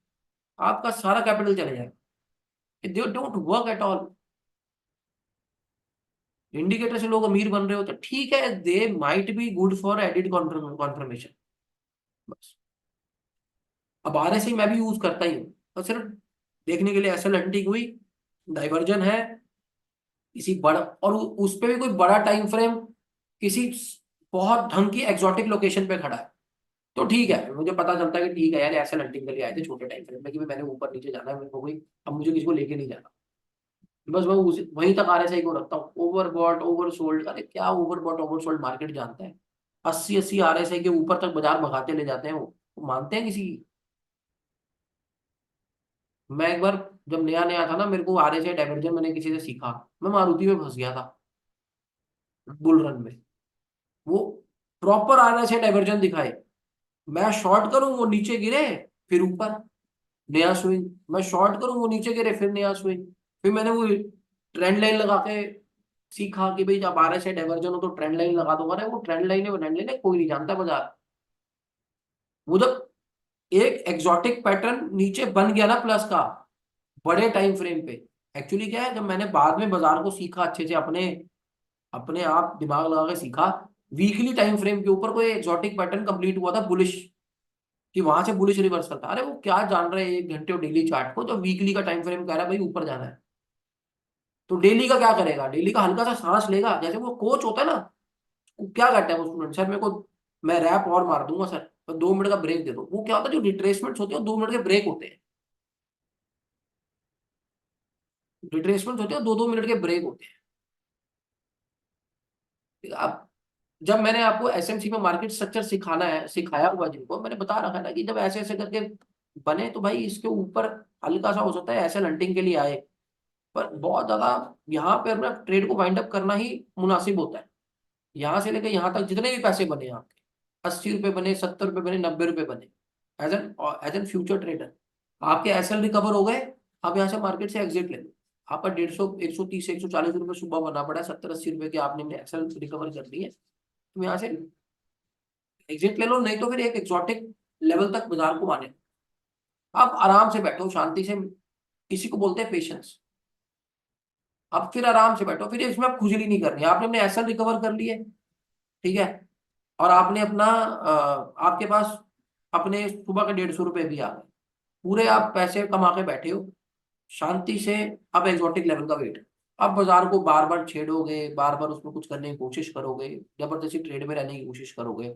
आपका सारा कैपिटल चले जाएगा। They don't work at all. Indicator से लोग अमीर बन रहे हो तो ठीक है, they might be good for edit conformation, बस। अब RSI मैं भी यूज करता ही हूँ, तो सिर्फ देखने के लिए एसएल हंटिंग हुई, डाइवर्जन है किसी बड़ा, और उस पे भी कोई बड़ा टाइम फ्रेम किसी बहुत ढंग की एक्सोटिक लोकेशन पे खड़ा है, तो ठीक है, मुझे पता चलता है कि ठीक है यार एसएल हंटिंग के लिए आए थे छोटे टाइम फ्रेम में, कि भाई मैंने ऊपर नीचे जाना है, मेरे को कोई, अब मुझे किसी को लेके नहीं जाना, बस मैं वहीं तक RSI को रखता हूँ। ओवरबॉट ओवरसोल्ड, अरे क्या ओवरबॉट ओवरसोल्ड मार्केट जानता है? 80 80 RSI के ऊपर तक बाजार भगाते ले जाते हैं वो मानते हैं किसी की? मैं एक बार जब नया नया था ना, मेरे को RSI डाइवर्जन मैंने किसी से सीखा, मैं मारुति में फंस गया था बुल रन में। वो प्रॉपर RSI डाइवर्जन दिखाए, मैं शॉर्ट करूं वो नीचे गिरे, फिर ऊपर नया स्विंग, मैं शॉर्ट करूं वो नीचे गिरे, फिर नया स्विंग। फिर मैंने वो ट्रेंड लाइन लगा के सीखा कि भाई जब RSI डाइवर्जन हो तो ट्रेंड लाइन लगा दो। अरे वो ट्रेंड लाइन है, कोई नहीं जानता बाजार। वो जब एक एग्जॉटिक पैटर्न नीचे बन गया ना प्लस का, बड़े टाइम फ्रेम पे, एक्चुअली क्या है, जब मैंने बाद में बाजार को सीखा अच्छे से, अपने अपने आप दिमाग लगा के सीखा, वीकली टाइम फ्रेम के ऊपर कोई एग्जॉटिक पैटर्न कंप्लीट हुआ था बुलिश, कि वहां से बुलिश रिवर्सल था। अरे वो क्या जान रहे हैं 1 घंटे और डेली चार्ट को, जो वीकली का टाइम फ्रेम कह रहा है भाई ऊपर जाना है, तो डेली का क्या करेगा? डेली का हल्का सा सांस लेगा, जैसे वो कोच होता है ना, वो क्या करता है वो स्टूडेंट, सर मेरे को, मैं रैप और मार दूंगा सर, तो 2 मिनट का ब्रेक दे दो। वो क्या होता है, जो रिट्रेसमेंट होते हैं 2 मिनट के ब्रेक होते हैं, रिट्रेसमेंट होते हैं 2 2 मिनट के ब्रेक होते हैं। अब जब मैंने आपको SMC में मार्केट स्ट्रक्चर सिखाना है, सिखाया हुआ जिनको, मैंने बता रखा है ना कि जब ऐसे ऐसे करके बने तो भाई इसके ऊपर हल्का सा हो सकता है एसएल हंटिंग के लिए आए, पर बहुत ज्यादा यहाँ पे अपना ट्रेड को वाइंड अप करना ही मुनासिब होता है। यहाँ से लेकर यहाँ तक जितने भी पैसे बने आपके, 80 रुपए बने, 70 रुपए बने, 90 रुपए बने, एज एन फ्यूचर ट्रेडर, आपके एसएल रिकवर हो गए, आप यहाँ से मार्केट से एग्जिट ले लो। आपका 150 130 140 रुपए सुबह बना पड़ा है, 70 80 रुपए के आपने एसएल रिकवर कर ली है, तुम यहाँ से एग्जिट ले लो, नहीं तो फिर एक एक्सोटिक लेवल तक बाजार को आने। आप आराम से बैठो शांति से, इसी को बोलते हैं पेशेंस। आप फिर आराम से बैठो, फिर इसमें आप खुजली नहीं करनी। आपने अपने एसएल रिकवर कर लिए, ठीक है, और आपने अपना आपके पास अपने सुबह के 150 रुपए भी आ गए, पूरे आप पैसे कमा के बैठे हो शांति से। अब एक्सोटिक लेवल का वेट, अब बाजार को बार बार छेड़ोगे, बार बार उसमें कुछ करने की कोशिश करोगे, जबरदस्ती ट्रेड में रहने की कोशिश करोगे,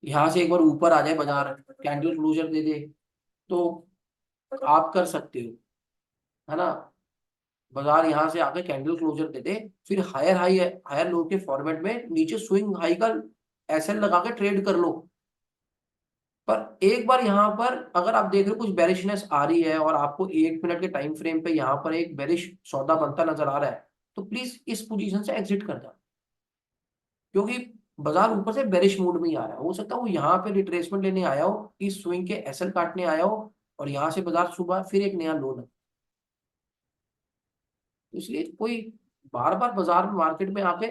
यहाँ से एक बार ऊपर आ जाए बाजार, कैंडल क्लोजर दे दे, तो आप कर सकते हो, है ना। बाजार यहाँ से आके कैंडल क्लोजर दे दे, फिर हायर हाई हायर लो के फॉर्मेट में नीचे स्विंग हाई का एसएल लगा के ट्रेड कर लो। पर एक बार यहाँ पर अगर आप देख रहे हो कुछ बेरिशनेस आ रही है और आपको 1 मिनट के टाइम फ्रेम पे यहाँ पर एक बेरिश सौदा बनता नजर आ रहा है, तो प्लीज इस पोजीशन से एग्जिट कर जाओ, क्योंकि बाजार ऊपर से बेरिश मूड में ही आ रहा है। हो सकता है वो यहाँ पे रिट्रेसमेंट लेने आया हो, इस स्विंग के एसएल काटने आया हो, और यहाँ से बाजार सुबह फिर एक नया लो लगे। इसलिए कोई बार बार बाजार में मार्केट में आके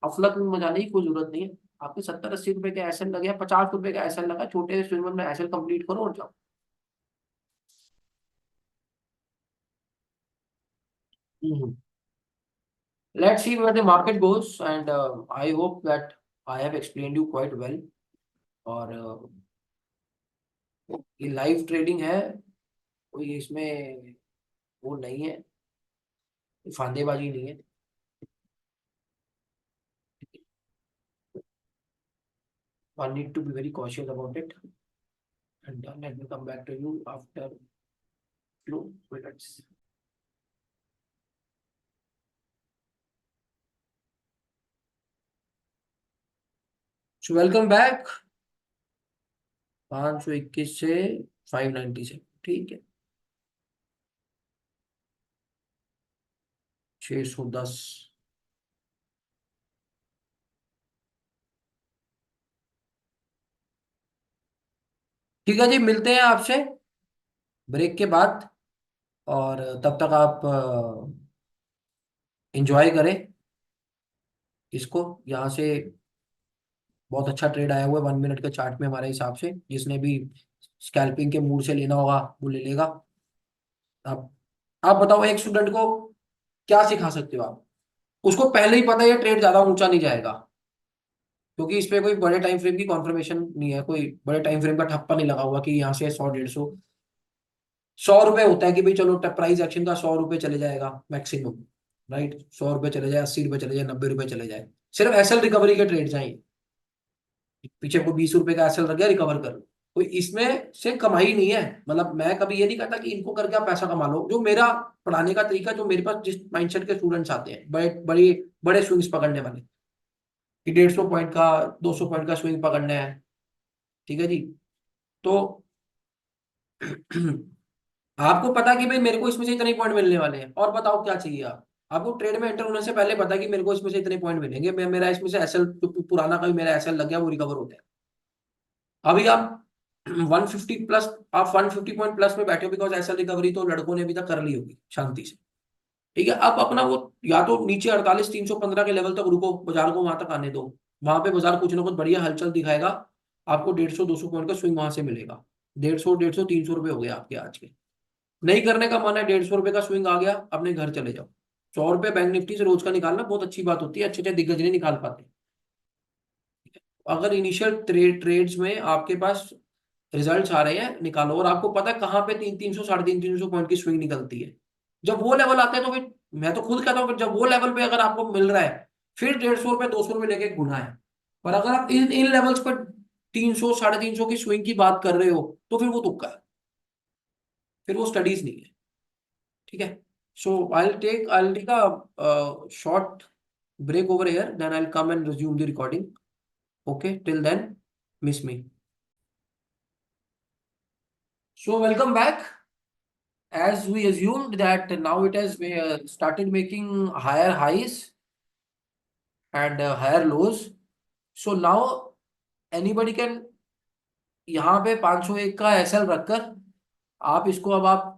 अफलातून मचाने की कोई जरूरत नहीं है। आपके 70-80 रुपए का एसएल लगे या 50 रुपए का एसएल लगा, छोटे स्विंग में अपना एसएल कंप्लीट करो और जाओ। हम्म। Let's see where the market goes, and I hope that I have explained you quite well. और ये लाइव ट्रेडिंग है, कोई इसमें वो नहीं है, फांदेबाजी नहीं है। One need to be very cautious about it. And let me come back to you after few minutes. So welcome back। 521 से 590 से, ठीक है, 610। ठीक है जी, मिलते हैं आपसे ब्रेक के बाद, और तब तक आप एंजॉय करें इसको। यहाँ से बहुत अच्छा ट्रेड आया हुआ है 1 मिनट के चार्ट में हमारे हिसाब से, जिसने भी स्कैल्पिंग के मूड से लेना होगा वो ले लेगा। आप आप बताओ, एक स्टूडेंट को क्या सिखा सकते हो आप? उसको पहले ही पता है ये ट्रेड ज्यादा ऊंचा नहीं जाएगा, क्योंकि इस पे कोई बड़े टाइम फ्रेम की कॉन्फर्मेशन नहीं है, कोई बड़े टाइम फ्रेम का ठप्पा नहीं लगा हुआ कि यहाँ से 100, 150, 100 रुपए होता है कि भाई चलो प्राइस एक्शन का 100 रुपए चले जाएगा मैक्सिमम, राइट। 100 रुपए चले जाए, 80 रुपए चले जाए, 90 रुपए चले जाए, सिर्फ एसएल रिकवरी के ट्रेड चाहिए। पीछे को 20 रुपए का एसएल रख गया, रिकवर कर लो, कोई इसमें से कमाई नहीं है। मतलब मैं कभी ये नहीं कहता कि इनको करके आप पैसा कमा लो। जो मेरा पढ़ाने का तरीका, जो मेरे पास जिस माइंडसेट के स्टूडेंट्स आते हैं, बड़े बड़ी बड़े स्विंग्स पकड़ने वाले, कि 150 पॉइंट का, 200 पॉइंट का स्विंग पकड़ना है, ठीक है जी, तो आपको पता कि भाई मेरे को इसमें से इतने पॉइंट मिलने वाले हैं, और बताओ क्या चाहिए आप। आपको ट्रेड में एंटर होने से पहले पता है कि मेरे को इसमें से इतने पॉइंट मिलेंगे, मैं मेरा इसमें से एसएल पुराना का भी मेरा एसएल लग गया, वो रिकवर हो गया। अभी आप 150 प्लस, आप 150 पॉइंट प्लस में बैठे हो, बिकॉज एसएल रिकवरी तो लड़कों ने अभी तक कर ली होगी शांति से, ठीक है। अब अपना वो या तो नीचे 48,315 के लेवल तक रुको, बाजार को वहां तक आने दो, वहां पे बाजार कुछ ना कुछ बढ़िया हलचल दिखाएगा, आपको 150-200 पॉइंट का स्विंग वहां से मिलेगा। 150, 150, 300 रुपए हो गए आपके आज के। नहीं करने का मन है, 150 रुपए का स्विंग आ गया, अपने घर चले जाओ। 100 रुपए बैंक निफ्टी से रोज का निकालना बहुत अच्छी बात होती है, अच्छे अच्छे दिग्गज नहीं निकाल पाते। अगर इनिशियल ट्रेड्स में आपके पास रिजल्ट्स आ रहे हैं, निकालो। और आपको पता है कहाँ पे 300, 350 पॉइंट की स्विंग निकलती है, जब वो लेवल आते हैं, तो फिर मैं तो खुद कहता हूँ, जब वो लेवल पे अगर आपको मिल रहा है, फिर 150 रुपए 200 रुपए लेके गुना है। पर अगर आप इन इन लेवल्स पर 300, 350 की स्विंग की बात कर रहे हो, तो फिर वो तुक्का है, फिर वो स्टडीज नहीं है, ठीक है। सो I'll take a short break over here, then I'll come and resume the recording. Okay, till then, miss me. So welcome back. As we assumed that now it has started making higher highs and higher lows. So now anybody can, यहाँ पे 501 का SL रखकर आप इसको अब आप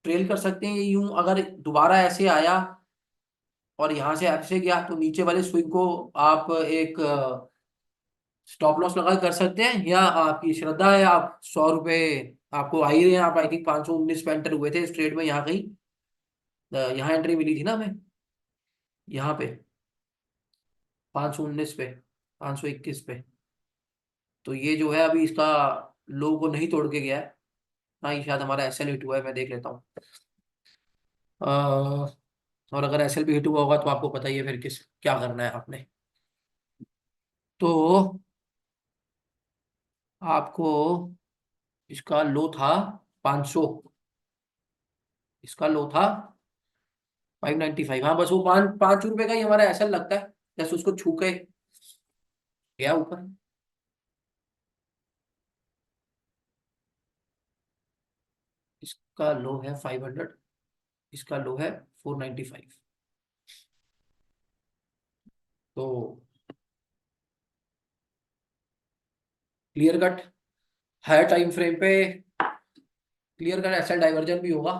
trail कर सकते हैं। यूं अगर दोबारा ऐसे आया और यहाँ से ऐसे गया, तो नीचे वाले स्विंग को आप एक स्टॉप लॉस लगा के कर सकते हैं, या आपकी श्रद्धा है, आप 100 रुपए आपको आ ही रहे हैं, आप आई थिंक 519 पे एंटर हुए थे इस ट्रेड में, यहाँ कहीं यहाँ एंट्री मिली थी ना हमें, यहाँ पे 519 पे, 521 पे। तो ये जो है अभी इसका लो को नहीं तोड़ के गया है ना, ये शायद हमारा एसएल हिट हुआ है, मैं देख लेता हूँ। और अगर एसएल भी हिट हुआ होगा तो आपको पता ही है फिर किस क्या करना है आपने। तो आपको इसका लो था 500, इसका लो था 595। हाँ बस वो 5 5 रुपए का ही हमारा एसएल लगता है, जैसे उसको छू के गया ऊपर। इसका लो है 500, इसका लो है 495। तो clear cut higher time frame पे क्लियर कट एसएल डाइवर्जन भी होगा।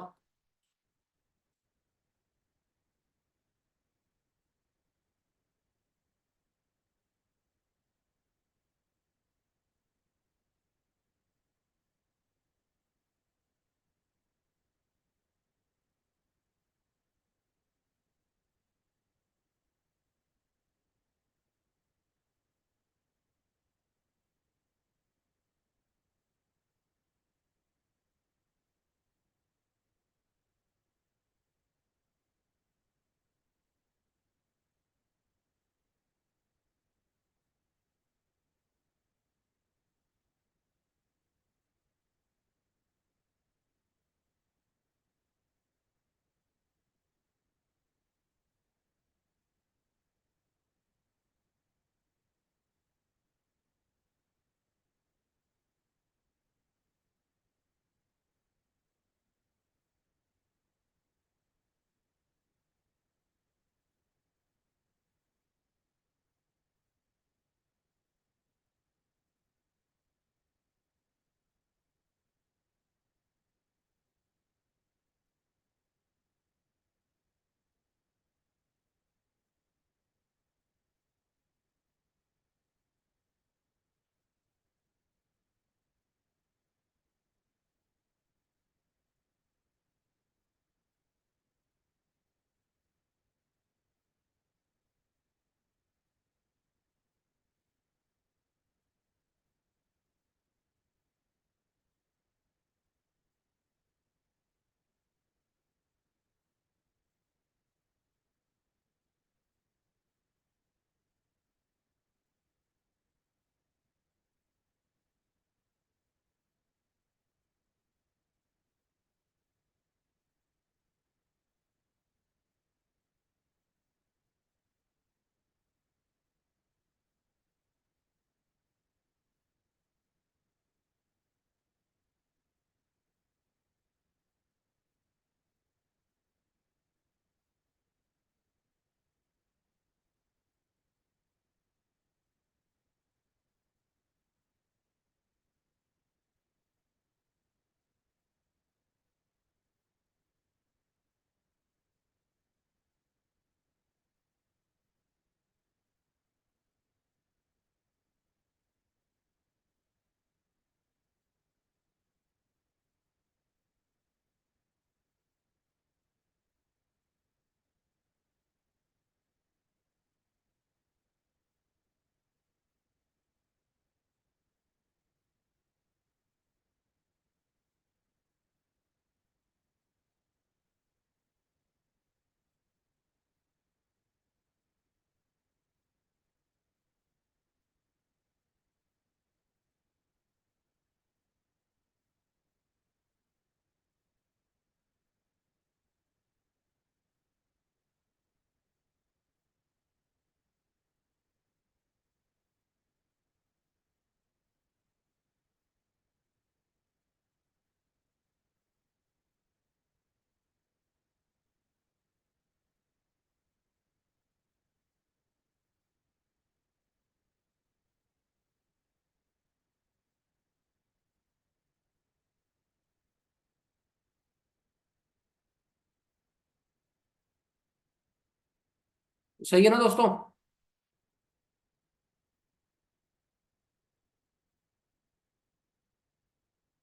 सही है ना दोस्तों।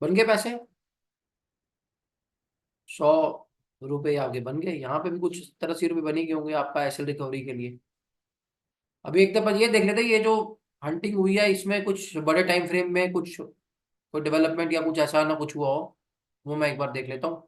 बन गए पैसे, 100 रुपये आगे बन गए। यहाँ पे भी कुछ 70-80 रुपये बने गए होंगे आपका एसएल रिकवरी के लिए। अभी एक दफा ये देख लेते हैं, ये जो हंटिंग हुई है इसमें कुछ बड़े टाइम फ्रेम में कुछ कोई डेवलपमेंट या कुछ ऐसा ना कुछ हुआ हो, वो मैं एक बार देख लेता हूँ।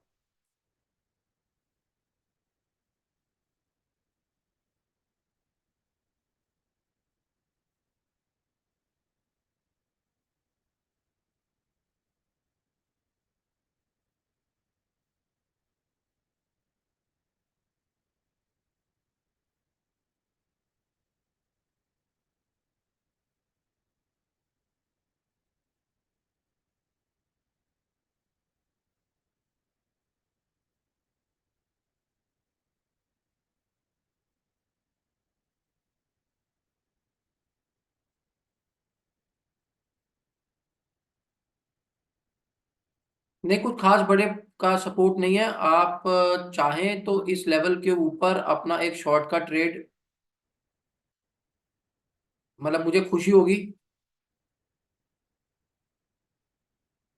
नहीं, कुछ खास बड़े का सपोर्ट नहीं है। आप चाहें तो इस लेवल के ऊपर अपना एक शॉर्ट का ट्रेड, मतलब मुझे खुशी होगी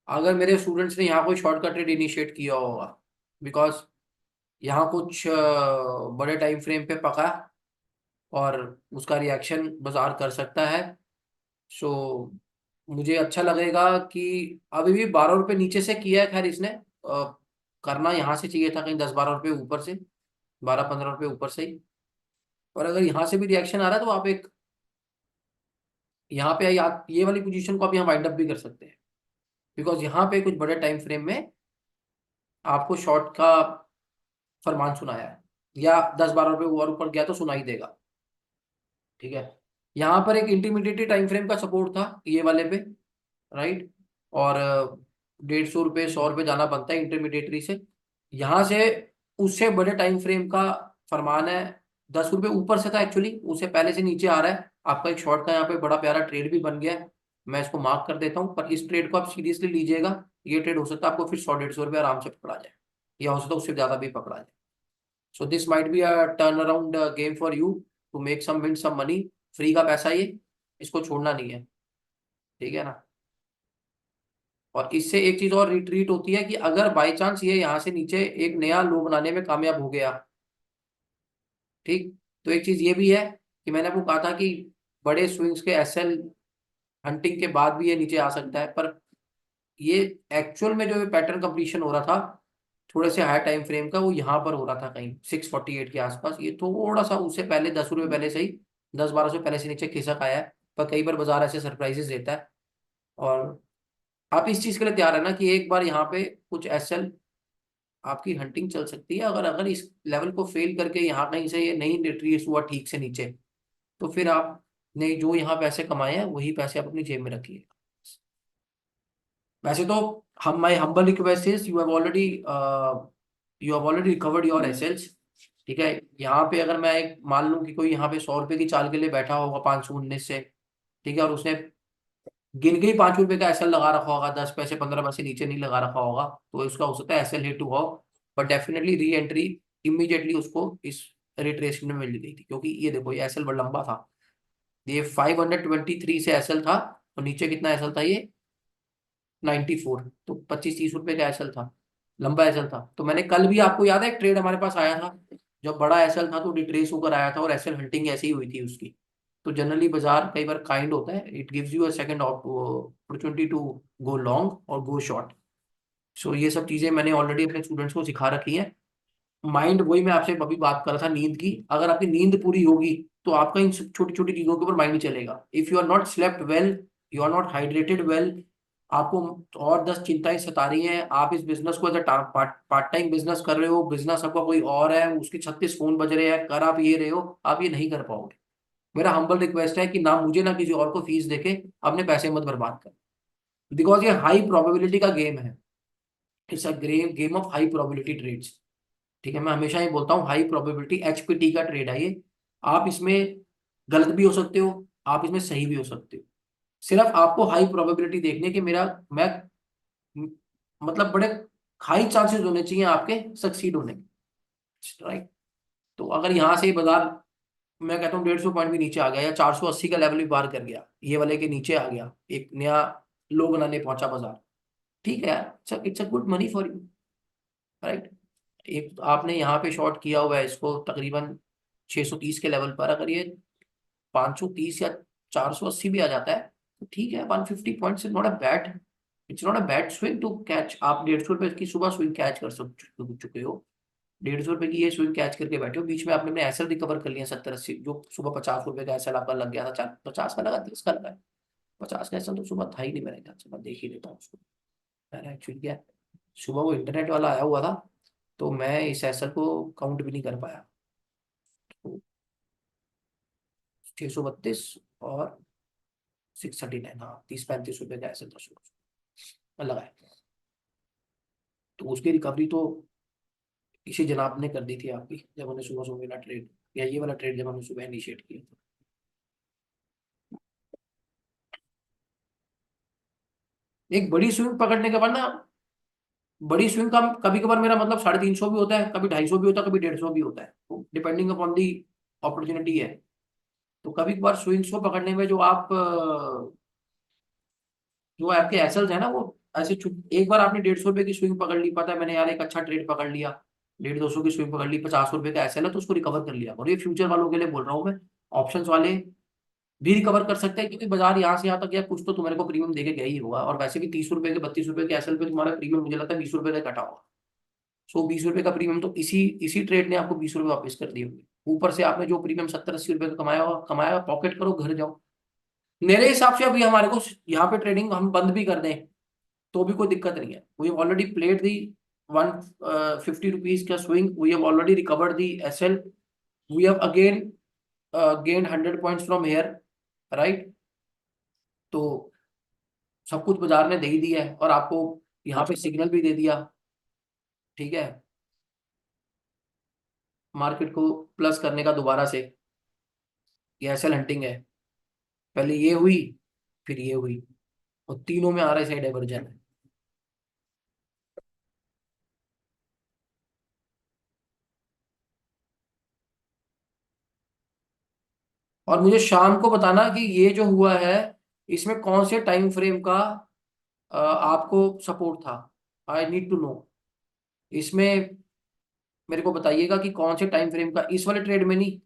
अगर मेरे स्टूडेंट्स ने यहाँ कोई शॉर्ट का ट्रेड इनिशिएट किया होगा, बिकॉज यहाँ कुछ बड़े टाइम फ्रेम पे पका और उसका रिएक्शन बाजार कर सकता है। सो मुझे अच्छा लगेगा कि अभी भी 12 रुपये नीचे से किया है, खैर इसने करना यहाँ से चाहिए था कहीं 10-12 रुपये ऊपर से, 12-15 रुपये ऊपर से ही। और अगर यहाँ से भी रिएक्शन आ रहा है तो आप एक यहाँ पे आप ये वाली पोजीशन को आप यहाँ वाइंड अप भी कर सकते हैं, बिकॉज यहाँ पे कुछ बड़े टाइम फ्रेम में आपको शॉर्ट का फरमान सुनाया है, या 10-12 रुपये और ऊपर गया तो सुनाई देगा। ठीक है, यहाँ पर एक इंटरमीडिएट टाइम फ्रेम का सपोर्ट था ये वाले पे, राइट। और 150 रुपये 100 रुपये जाना बनता है इंटरमीडिएटरी से। यहाँ से उससे बड़े टाइम फ्रेम का फरमान है, 10 रुपये ऊपर से था एक्चुअली, उससे पहले से नीचे आ रहा है। आपका एक शॉर्ट का यहाँ पे बड़ा प्यारा ट्रेड भी बन गया है, मैं इसको मार्क कर देता हूँ। पर इस ट्रेड को आप सीरियसली लीजिएगा, ये ट्रेड हो सकता है आपको फिर 100-150 रुपये आराम से पकड़ा जाए, या हो सकता है उससे ज्यादा भी पकड़ा जाए। So this might be a turn around game for you to make some win some money. Free का पैसा ये, इसको छोड़ना नहीं है, ठीक है ना। और इससे एक चीज और रिट्रीट होती है कि अगर बाई चांस ये यहाँ से नीचे एक नया लो बनाने में कामयाब हो गया, ठीक, तो एक चीज ये भी है कि मैंने आपको कहा था कि बड़े स्विंग्स के एसएल हंटिंग के बाद भी ये नीचे आ सकता है। पर ये एक्चुअल में जो पैटर्न कंप्लीशन हो रहा था थोड़े से हाई टाइम फ्रेम का, वो यहाँ पर हो रहा था कहीं 648 के आसपास। ये थोड़ा सा उससे पहले 10 रुपये पहले से ही, 10-12 सौ पहले से नीचे खिसक आया है। पर कई बार बाजार ऐसे सरप्राइजेस देता है, और आप इस चीज के लिए तैयार है ना कि एक बार यहाँ पे कुछ एसएल आपकी हंटिंग चल सकती है। अगर अगर इस लेवल को फेल करके यहाँ कहीं से ये नहीं रिट्रेस हुआ ठीक से नीचे, तो फिर आपने जो यहाँ पैसे कमाए हैं वही पैसे आप अपनी जेब में रखिए। वैसे तो हम my humble request is you have already recovered your assets. ठीक है, यहाँ पे अगर मैं एक मान लूं कि कोई यहाँ पे 100 रुपए की चाल के लिए बैठा होगा 519 से, ठीक है, और उसने गिन के ही 5 रुपए का एसएल लगा रखा होगा, 10 पैसे 15 पैसे नीचे नहीं लगा रखा होगा, तो उसका हो सकता है एसएल हिट हुआ हो। But definitely re entry immediately उसको इस रिट्रेसमेंट में मिल गई थी, क्योंकि ये देखो ये एसएल बड़ा लंबा था। ये 523 से एसएल था, और नीचे कितना एसएल था ये, 94, तो 25-30 रुपए का एसएल था, लंबा एसएल था। तो मैंने कल भी, आपको याद है एक ट्रेड हमारे पास आया था, जब बड़ा एसएल था तो डिट्रेस होकर आया था, और एसएल हंटिंग ऐसी ही हुई थी उसकी। तो जनरली बाजार कई बार काइंड होता है, it gives you a second opportunity to go long और गो शॉर्ट। सो ये सब चीजें मैंने ऑलरेडी अपने स्टूडेंट्स को सिखा रखी है। माइंड, वही मैं आपसे अभी बात कर रहा था नींद की, अगर आपकी नींद पूरी होगी तो आपका इन छोटी छोटी चीजों के ऊपर माइंड चलेगा। If you are not slept well, you are not hydrated well, आपको और 10 चिंताएं सता रही हैं, आप इस बिजनेस को as a part time business कर रहे हो, बिजनेस आपका कोई और है, उसके 36 फोन बज रहे हैं, कर आप ये रहे हो, आप ये नहीं कर पाओगे। मेरा हम्बल रिक्वेस्ट है कि ना मुझे ना किसी और को फीस देके अपने पैसे मत बर्बाद कर, बिकॉज ये हाई प्रोबेबिलिटी का गेम है। It's a game of high probability trades. ठीक है, मैं हमेशा ही बोलता हूँ हाई प्रोबेबिलिटी एचपीटी का ट्रेड है ये। आप इसमें गलत भी हो सकते हो, आप इसमें सही भी हो सकते हो। सिर्फ आपको हाई प्रोबेबिलिटी देखने के मेरा मैं म- मतलब बड़े हाई चांसेस होने चाहिए आपके सक्सीड होने के, राइट। तो अगर यहाँ से ही बाजार, मैं कहता हूँ 150 पॉइंट भी नीचे आ गया, या 480 का लेवल भी पार कर गया, ये वाले के नीचे आ गया, एक नया लो बनाने पहुंचा बाजार, ठीक है यार, it's a good money for you, right. एक तो आपने यहाँ पे शॉर्ट किया हुआ है इसको तकरीबन 630 के लेवल पर, अगर ये 530 या 480 भी आ जाता है तो ठीक है, 150 points is not a bad, it's not a bad swing to catch. आप 150 रुपए की सुबह स्विंग कैच कर चुके हो, 150 रुपए की ये स्विंग कैच करके बैठे हो, बीच में आपने अपने एसएल रिकवर कर लिया 70-80, जो सुबह 50 रुपए का एसएल आपका लग गया था, 50 का लगा, 30 का लगा, 50 का एसएल तो सुबह था ही नहीं मेरे ख्याल से, मैं देख ही लेता हूँ उसको। मैंने एक्चुअली क्या, सुबह वो इंटरनेट वाला आया हुआ था तो मैं इस एसएल को काउंट भी नहीं कर पाया। तो 632 और 639, हाँ 30-35 रुपए का एसएल था सुबह लगा है। तो उसकी रिकवरी तो इसी जनाब ने कर दी थी आपकी, जब हमने सुबह सुबह वाला ट्रेड, या ये वाला ट्रेड जब हमने सुबह इनिशिएट किया था। एक बड़ी स्विंग पकड़ने के बाद ना, बड़ी स्विंग का कभी कभार मेरा मतलब 350 भी होता है, कभी 250 भी होता है, कभी 150 भी होता है, तो डिपेंडिंग अपॉन दी अपॉर्चुनिटी है। तो कभी कभार स्विंग्स को पकड़ने में जो आपके एसएल्स है ना वो ऐसे एक बार आपने 150 रुपए की स्विंग पकड़ ली, पता है मैंने यार एक अच्छा ट्रेड पकड़ लिया, 150-200 की स्विंग पकड़ ली, 50 रुपए का एसएल है तो उसको रिकवर कर लिया। और ये फ्यूचर वालों के लिए बोल रहा हूँ मैं, ऑप्शंस वाले भी रिकवर कर सकते हैं, क्योंकि बाजार यहाँ से यहाँ तक या कुछ तो तुम्हारे को प्रीमियम देके गया ही होगा, और वैसे भी 30 रुपए के 32 रुपए के एसएल पे तुम्हारा प्रीमियम मुझे लगता है 20 रुपए का कटा होगा। सो 20 रुपए का प्रीमियम तो इसी इसी ट्रेड ने आपको 20 रुपए वापस कर दिए होंगे, ऊपर से आपने जो प्रीमियम 70-80 रुपए का कमाया होगा, कमाया पॉकेट करो घर जाओ। मेरे हिसाब से अभी हमारे को यहाँ पे ट्रेडिंग हम बंद भी कर दें तो भी कोई दिक्कत नहीं है। We already played the 150 rupees का swing, we have already recovered the SL, we have again gain 100 points from here, right. तो सब कुछ बाजार ने दे ही दिया है, और आपको यहाँ पे सिग्नल भी दे दिया, ठीक है, मार्केट को प्लस करने का दोबारा से। ये एसएल हंटिंग है, पहले ये हुई, फिर ये हुई, और तीनों में आ रहा है सही डाइवर्जन है। और मुझे शाम को बताना कि ये जो हुआ है इसमें कौन से टाइम फ्रेम का आपको सपोर्ट था, आई नीड टू नो। इसमें मेरे को बताइएगा कि कौन से टाइम फ्रेम का, इस वाले ट्रेड में नहीं,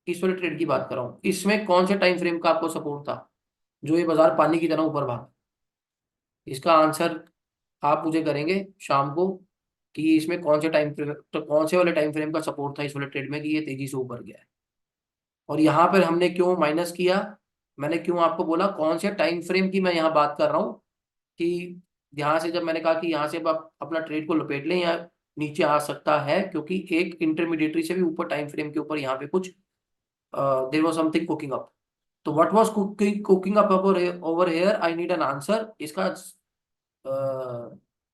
इस वाले ट्रेड की बात कर रहा हूँ, इसमें कौन से टाइम फ्रेम का आपको सपोर्ट था जो ये बाजार पानी की तरह ऊपर भागा। इसका आंसर आप मुझे करेंगे शाम को कि इसमें कौन से टाइम फ्रेम, तो कौन से वाले टाइम फ्रेम का सपोर्ट था इस वाले ट्रेड में कि ये तेजी से ऊपर गया है, और यहाँ पर हमने क्यों माइनस किया। मैंने क्यों आपको बोला कौन से टाइम फ्रेम की मैं यहाँ बात कर रहा हूँ, कि यहाँ से जब मैंने कहा कि यहाँ से अब आप अपना ट्रेड को लपेट लें या नीचे आ सकता है, क्योंकि एक इंटरमीडिएटरी से भी ऊपर टाइम फ्रेम के ऊपर यहाँ पे कुछ there was something cooking up. तो what was cooking cooking up over here, I need an answer. इसका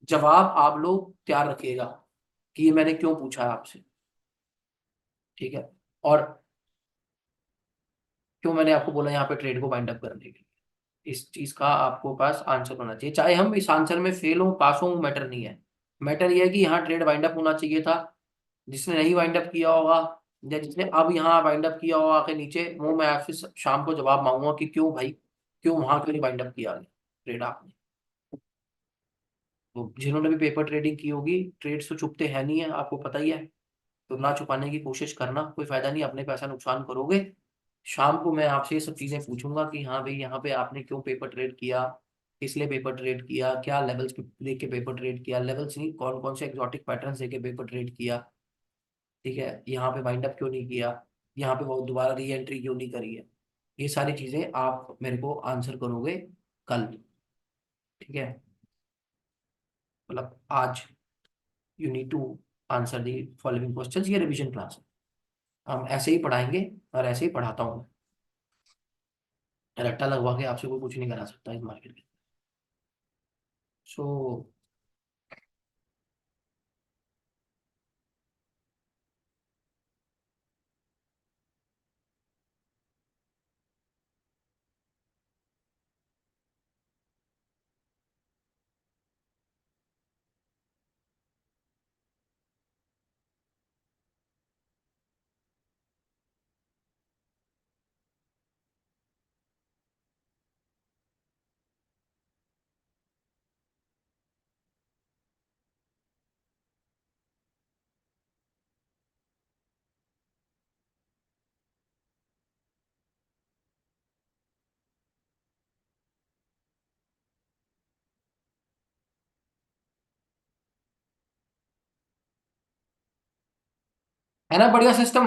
जवाब आप लोग तैयार रखिएगा कि ये मैंने क्यों पूछा है आपसे, ठीक है। और क्यों मैंने आपको बोला यहाँ पे ट्रेड को वाइंड अप करने के लिए, इस चीज का आपको पास आंसर होना चाहिए, चाहे हम इस आंसर में फेल हो पास हो मैटर नहीं है। मैटर ये है कि यहाँ ट्रेड वाइंड अप होना चाहिए था, जिसने नहीं वाइंड अप किया होगा या जिसने अब यहाँ वाइंड अप किया होगा आके नीचे, वो मैं आपसे शाम को जवाब मांगूंगा कि क्यों भाई, क्यों वहां क्यों नहीं वाइंड अप किया ट्रेड आपने। तो जिन्होंने भी पेपर ट्रेडिंग की होगी, ट्रेड्स तो छुपते हैं नहीं है, आपको पता ही है, तो ना छुपाने की कोशिश करना, कोई फायदा नहीं, अपने पैसा नुकसान करोगे। शाम को मैं आपसे ये सब चीजें पूछूंगा कि हाँ भाई यहाँ पे आपने क्यों पेपर ट्रेड किया, किस लिए पेपर ट्रेड किया, क्या लेवल्स देख के पेपर ट्रेड किया, लेवल्स नहीं कौन कौन से एक्सोटिक पैटर्न देख के पेपर ट्रेड किया, ठीक है, यहाँ पे वाइंड अप क्यों नहीं किया, यहाँ पे वो दोबारा री एंट्री क्यों नहीं करी है। ये सारी चीजें आप मेरे को आंसर करोगे कल, ठीक है, मतलब आज you need to answer the following questions. ये रिवीजन क्लास है, हम ऐसे ही पढ़ाएंगे और ऐसे ही पढ़ाता हूँ मैं, रट्टा लगवा के आपसे कोई कुछ नहीं करा सकता इस मार्केट में। सो है ना बढ़िया सिस्टम।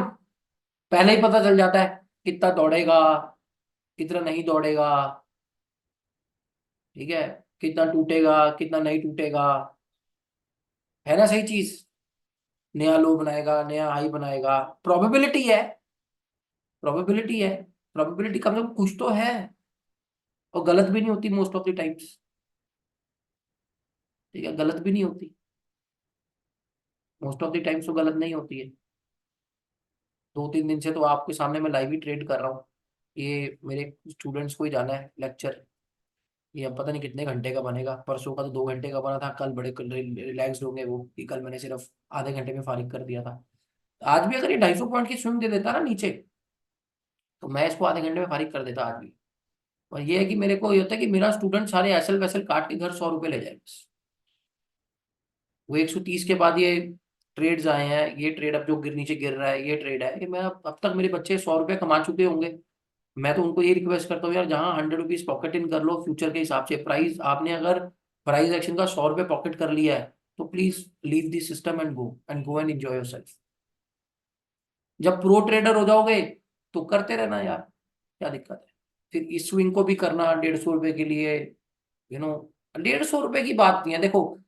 पहले ही पता चल जाता है कितना दौड़ेगा, कितना नहीं दौड़ेगा, ठीक है, कितना टूटेगा कितना नहीं टूटेगा। है ना सही चीज। नया लो बनाएगा, नया हाई बनाएगा। प्रोबेबिलिटी है, प्रोबेबिलिटी है, प्रोबेबिलिटी कम से कम कुछ तो है। और गलत भी नहीं होती मोस्ट ऑफ द टाइम्स। ठीक है, गलत भी नहीं होती, मोस्ट ऑफ द टाइम्स तो गलत नहीं होती है। 2-3 दिन से तो आपके सामने मैं लाइव ही ट्रेड कर रहा हूँ। ये मेरे स्टूडेंट्स को ही जाना है लेक्चर। ये अब पता नहीं कितने घंटे का बनेगा। परसों का तो 2 घंटे का बना था। कल बड़े रिलैक्स होंगे वो कि कल मैंने सिर्फ आधे घंटे में फारिग कर दिया था। आज भी अगर ये 250 पॉइंट की स्विंग दे देता ना नीचे, तो मैं इसको आधे घंटे में फारिग कर देता आज भी। और ये है कि मेरे को ये होता है कि मेरा स्टूडेंट सारे एसएल वैसल काट के घर 100 रुपये ले जाए बस। वो 130 के बाद ये ट्रेड्स आए हैं, ये ट्रेड अब जो नीचे गिर रहा है, ये ट्रेड है कि मैं अब तक मेरे बच्चे 100 रुपये कमा चुके होंगे। मैं तो उनको ये रिक्वेस्ट करता हूँ यार, जहाँ 100 रुपीज पॉकेट इन कर लो फ्यूचर के हिसाब से। प्राइस आपने अगर प्राइस एक्शन का 100 रुपये पॉकेट कर लिया है, तो please leave this system and go and enjoy yourself. जब प्रो ट्रेडर हो जाओगे तो करते रहना यार, क्या दिक्कत है। फिर इस स्विंग को भी करना 150 रुपए के लिए, यू नो। 150 रुपए की बात नहीं है, देखो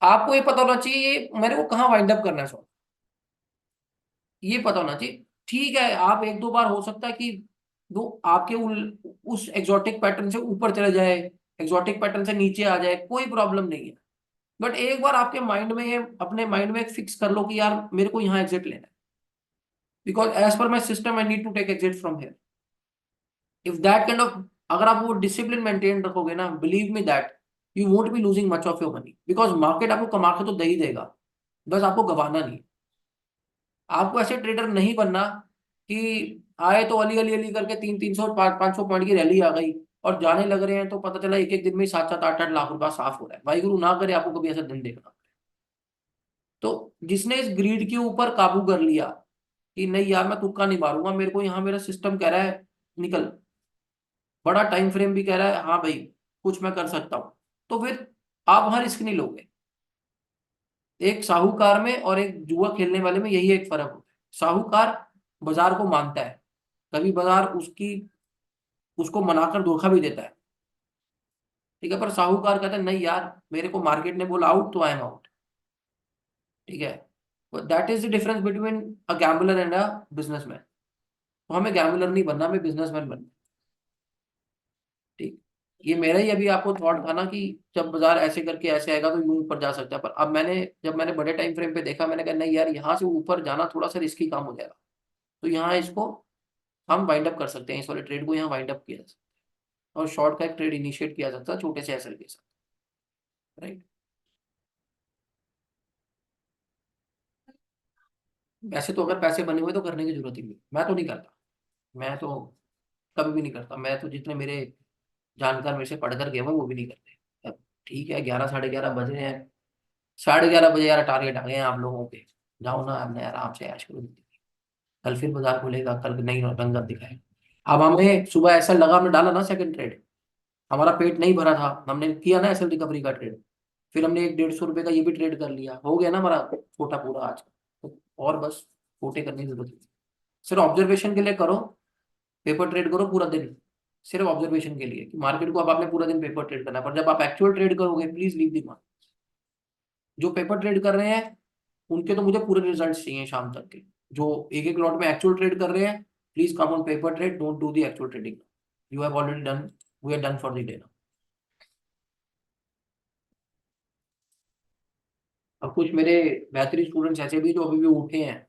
आपको ये पता होना चाहिए मेरे को कहाँ वाइंड अप करना है। सो ये पता होना चाहिए। ठीक है, आप एक दो बार हो सकता है कि दो आपके उस एग्जॉटिक पैटर्न से ऊपर चले जाए, एग्जॉटिक पैटर्न से नीचे आ जाए, कोई प्रॉब्लम नहीं है। बट एक बार आपके माइंड में ये अपने माइंड में फिक्स कर लो कि यार मेरे को यहाँ एग्जिट लेना है, because as per my system I need to take exit from here. If that kind of, अगर आप वो डिसिप्लिन मेंटेन रखोगे ना, believe me that you won't be losing much of your money, because market आपको कमा के तो दे ही देगा, बस आपको गवाना नहीं है। आपको ऐसे ट्रेडर नहीं बनना कि आए तो अली अली अली करके 300-300 500 पॉइंट की रैली आ गई और जाने लग रहे हैं तो पता चला एक एक दिन में 7-7 8-8 लाख रुपया साफ हो रहा है। वाहिगुरु ना करे आपको कभी ऐसा दिन देखना। तो जिसने इस ग्रीड के ऊपर काबू कर लिया कि नहीं यार मैं तुक्का नहीं मारूंगा, मेरे को यहाँ मेरा सिस्टम कह रहा है निकल, बड़ा टाइम फ्रेम भी कह रहा है हाँ भाई कुछ मैं कर सकता हूँ, तो फिर आप वहां रिस्क नहीं लोगे। एक साहूकार में और एक जुआ खेलने वाले में यही एक फर्क होता है। साहूकार बाजार को मानता है, कभी बाजार उसकी उसको मनाकर धोखा भी देता है, ठीक है, पर साहूकार कहता है नहीं यार मेरे को मार्केट ने बोला आउट तो आई एम आउट। ठीक है, that is the difference between a gambler and a businessman. तो हमें गैम्बलर नहीं बनना, हमें बिजनेसमैन बनना। ठीक, ये मेरा ही अभी आपको थॉट था ना कि जब बाजार ऐसे करके ऐसे आएगा तो यूं ऊपर जा सकता है, पर अब मैंने जब मैंने बड़े टाइम फ्रेम पे देखा, मैंने कहा नहीं यार यहाँ से ऊपर जाना थोड़ा सा रिस्की काम हो जाएगा। तो यहाँ इसको हम वाइंड अप कर सकते हैं, इस वाले ट्रेड को यहाँ वाइंड अप किया जा सकता है और शॉर्ट का एक ट्रेड इनिशिएट किया जा सकता है छोटे से एसएल के साथ। राइट। वैसे तो अगर पैसे बने हुए तो करने की जरूरत ही नहीं, मैं तो नहीं करता। मैं तो कभी भी नहीं करता। मैं तो जितने मेरे जानकार मेरे से पढ़ कर गए वो भी नहीं करते। अब ठीक है, 11 साढ़े 11 बज रहे हैं, 11:30 बजे यार टारगेट आ गए हैं आप लोगों के, जाओ ना अपने आराम से ऐश करो। कल फिर बाजार खुलेगा, कल नई रंगत दिखाएगा। अब हमें सुबह ऐसा लगा, हमने डाला ना सेकंड ट्रेड, हमारा पेट नहीं भरा था, हमने किया ना एसएल रिकवरी का ट्रेड, फिर हमने एक 150 रुपए का ये भी ट्रेड कर लिया, हो गया ना हमारा कोटा पूरा आज का। तो और बस कोटे करने की जरूरत नहीं। सिर्फ ऑब्जर्वेशन के लिए करो, पेपर ट्रेड करो पूरा दिन, सिर्फ ऑब्जर्वेशन के लिए कि मार्केट को अब आपने पूरा दिन पेपर ट्रेड करना है। पर जब आप एक्चुअल ट्रेड करोगे प्लीज लीव दी मार्केट। जो पेपर ट्रेड कर रहे हैं उनके तो मुझे पूरे रिजल्ट चाहिए शाम तक के। जो एक एक लॉट में एक्चुअल ट्रेड कर रहे हैं, please come on paper trade, don't do the actual trading. You have already done, we are done for the day. अब कुछ मेरे बेहतरीन स्टूडेंट्स ऐसे भी जो अभी भी उठे हैं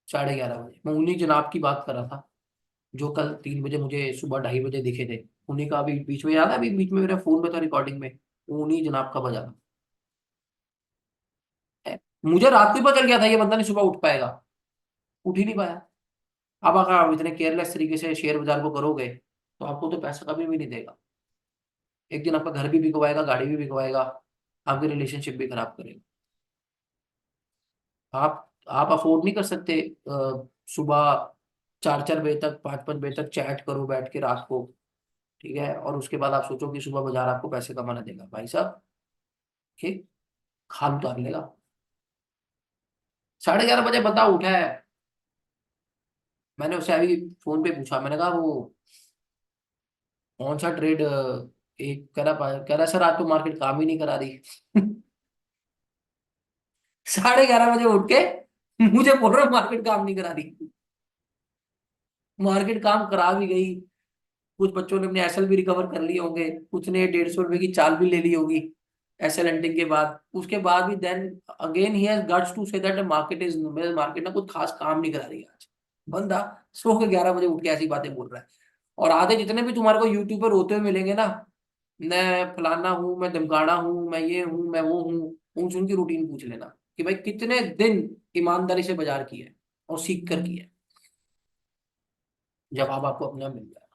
11:30 बजे, मैं उन्हीं जनाब की बात कर रहा था जो कल 3 बजे मुझे सुबह 2:30 बजे दिखे थे। उन्हीं का अभी बीच में याद है, अभी बीच में मेरे फोन पे था रिकॉर्डिंग में, उन्हीं जनाब का बजा था। मुझे रात को ही पता चल गया था ये बंदा नहीं सुबह उठ पाएगा, उठ ही नहीं पाया। अब अगर आप इतने केयरलेस तरीके से शेयर बाजार को करोगे तो आपको तो पैसा कभी भी नहीं देगा। एक दिन आपका घर भी बिकवाएगा, गाड़ी भी बिकवाएगा, आपकी रिलेशनशिप भी खराब करेगा। आप अफोर्ड नहीं कर सकते सुबह 4-4 बजे तक 5-5 बजे तक चैट करो बैठ के रात को, ठीक है, और उसके बाद आप सोचो कि सुबह बाजार आपको पैसे कमाना देगा। भाई साहब, ठीक, खाल उतार लेगा। 11:30 बजे बंदा उठा है, मैंने उससे अभी फोन पे पूछा, मैंने कहा वो कौन सा ट्रेड, एक कह रहा सर आज तो मार्केट काम ही नहीं करा रही। 11:30 बजे उठ के मुझे बोल रहा मार्केट काम नहीं करा रही। मार्केट काम करा भी गई, कुछ बच्चों ने अपने एसएल भी रिकवर कर लिए होंगे, कुछ ने 150 रुपए की चाल भी ले ली होगी एसएल हंटिंग के बाद, उसके बाद भी then again he has guts to say that market ना कुछ खास काम नहीं करा रही आज। बंदा सो के 11 बजे उठ के ऐसी बातें बोल रहा है। और आधे जितने भी तुम्हारे को यूट्यूब पर रोते हुए मिलेंगे ना, मैं फलाना हूँ, मैं धमकाना हूँ, मैं ये हूँ, मैं वो हूँ, उनकी रूटीन पूछ लेना कि भाई कितने दिन ईमानदारी से बाजार की है और सीख कर की है। जवाब आपको अपने आप मिल जाएगा।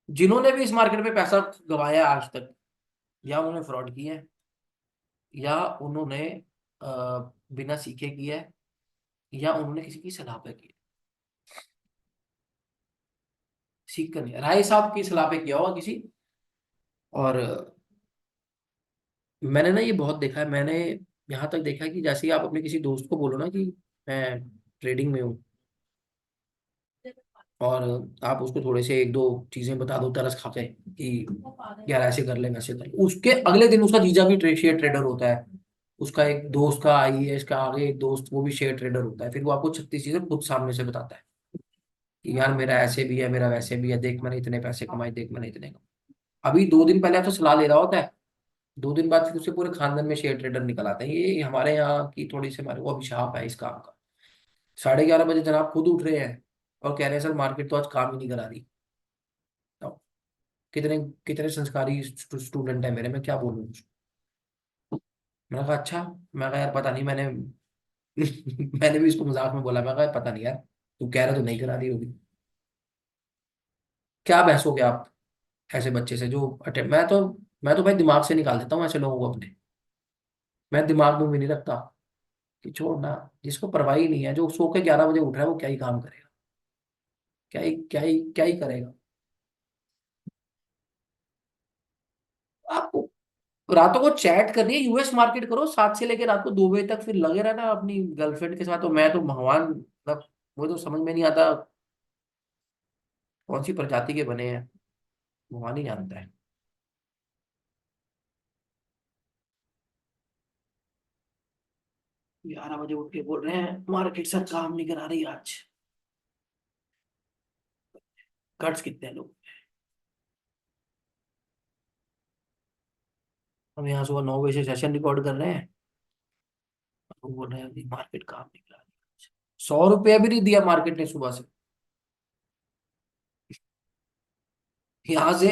जिन्होंने भी इस मार्केट में पैसा गवाया आज तक, या उन्होंने फ्रॉड किया है, या उन्होंने बिना सीखे किया है, या उन्होंने किसी की सलाह पे किया। सीख कर नहीं, राय साहब की सलाह पे किया होगा किसी। और मैंने ना ये बहुत देखा है, मैंने यहाँ तक देखा है कि जैसे ही आप अपने किसी दोस्त को बोलो ना कि मैं ट्रेडिंग में हूँ, और आप उसको थोड़े से एक दो चीजें बता दो तरस खा के कि यार ऐसे कर ले वैसे कर ले, उसके अगले दिन उसका जीजा भी शेयर ट्रेडर होता है, उसका एक दोस्त का आईएएस का आगे एक दोस्त वो भी शेयर ट्रेडर होता है, फिर वो आपको 36 चीजें खुद सामने से बताता है कि यार मेरा ऐसे भी है, मेरा वैसे भी है, देख मैंने इतने पैसे कमाए, देख मैंने इतने कमाए। अभी 2 दिन पहले आपसे सलाह ले रहा होता है, 2 दिन बाद फिर उससे पूरे खानदान में शेयर ट्रेडर निकल आते हैं। ये हमारे यहाँ की थोड़ी सी हमारे वो अभिशाप है इस काम का। 11:30 बजे जनाब खुद उठ रहे हैं और कह रहे हैं सर मार्केट तो आज काम ही नहीं करा रही। तो कितने कितने संस्कारी स्टूडेंट है मेरे, मैं क्या बोलूँ उसको? मैंने कहा अच्छा, मैं कहा यार पता नहीं, मैंने मैंने भी इसको मजाक में बोला, मैं कहा पता नहीं यार, तू कह रहा तो नहीं करा रही होगी। क्या बहस हो गया आप ऐसे बच्चे से जो अटेम्प्ट, मैं तो भाई दिमाग से निकाल देता हूँ ऐसे लोगों को अपने, मैं दिमाग में भी नहीं रखता कि छोड़ना, जिसको परवाह ही नहीं है, जो सो के 11 बजे उठ रहा है वो क्या ही काम करेगा, क्या ही करेगा। आपको रातों को चैट करनी है, यूएस मार्केट करो 7 से लेकर रात को 2 बजे तक, फिर लगे रहना अपनी गर्लफ्रेंड के साथ। तो मैं तो भगवान मतलब, मुझे तो समझ में नहीं आता कौन सी प्रजाति के बने हैं, भगवान ही जानता है। 11 बजे उठ के बोल रहे हैं मार्केट सर काम नहीं करा रही आज। कर्ज कितने हैं लोग। हम यहाँ सुबह 9 बजे से सेशन रिकॉर्ड कर रहे हैं, वो बोल रहे हैं अभी मार्केट काम नहीं करा रही। 100 रुपया भी नहीं दिया मार्केट ने सुबह से। यहाँ से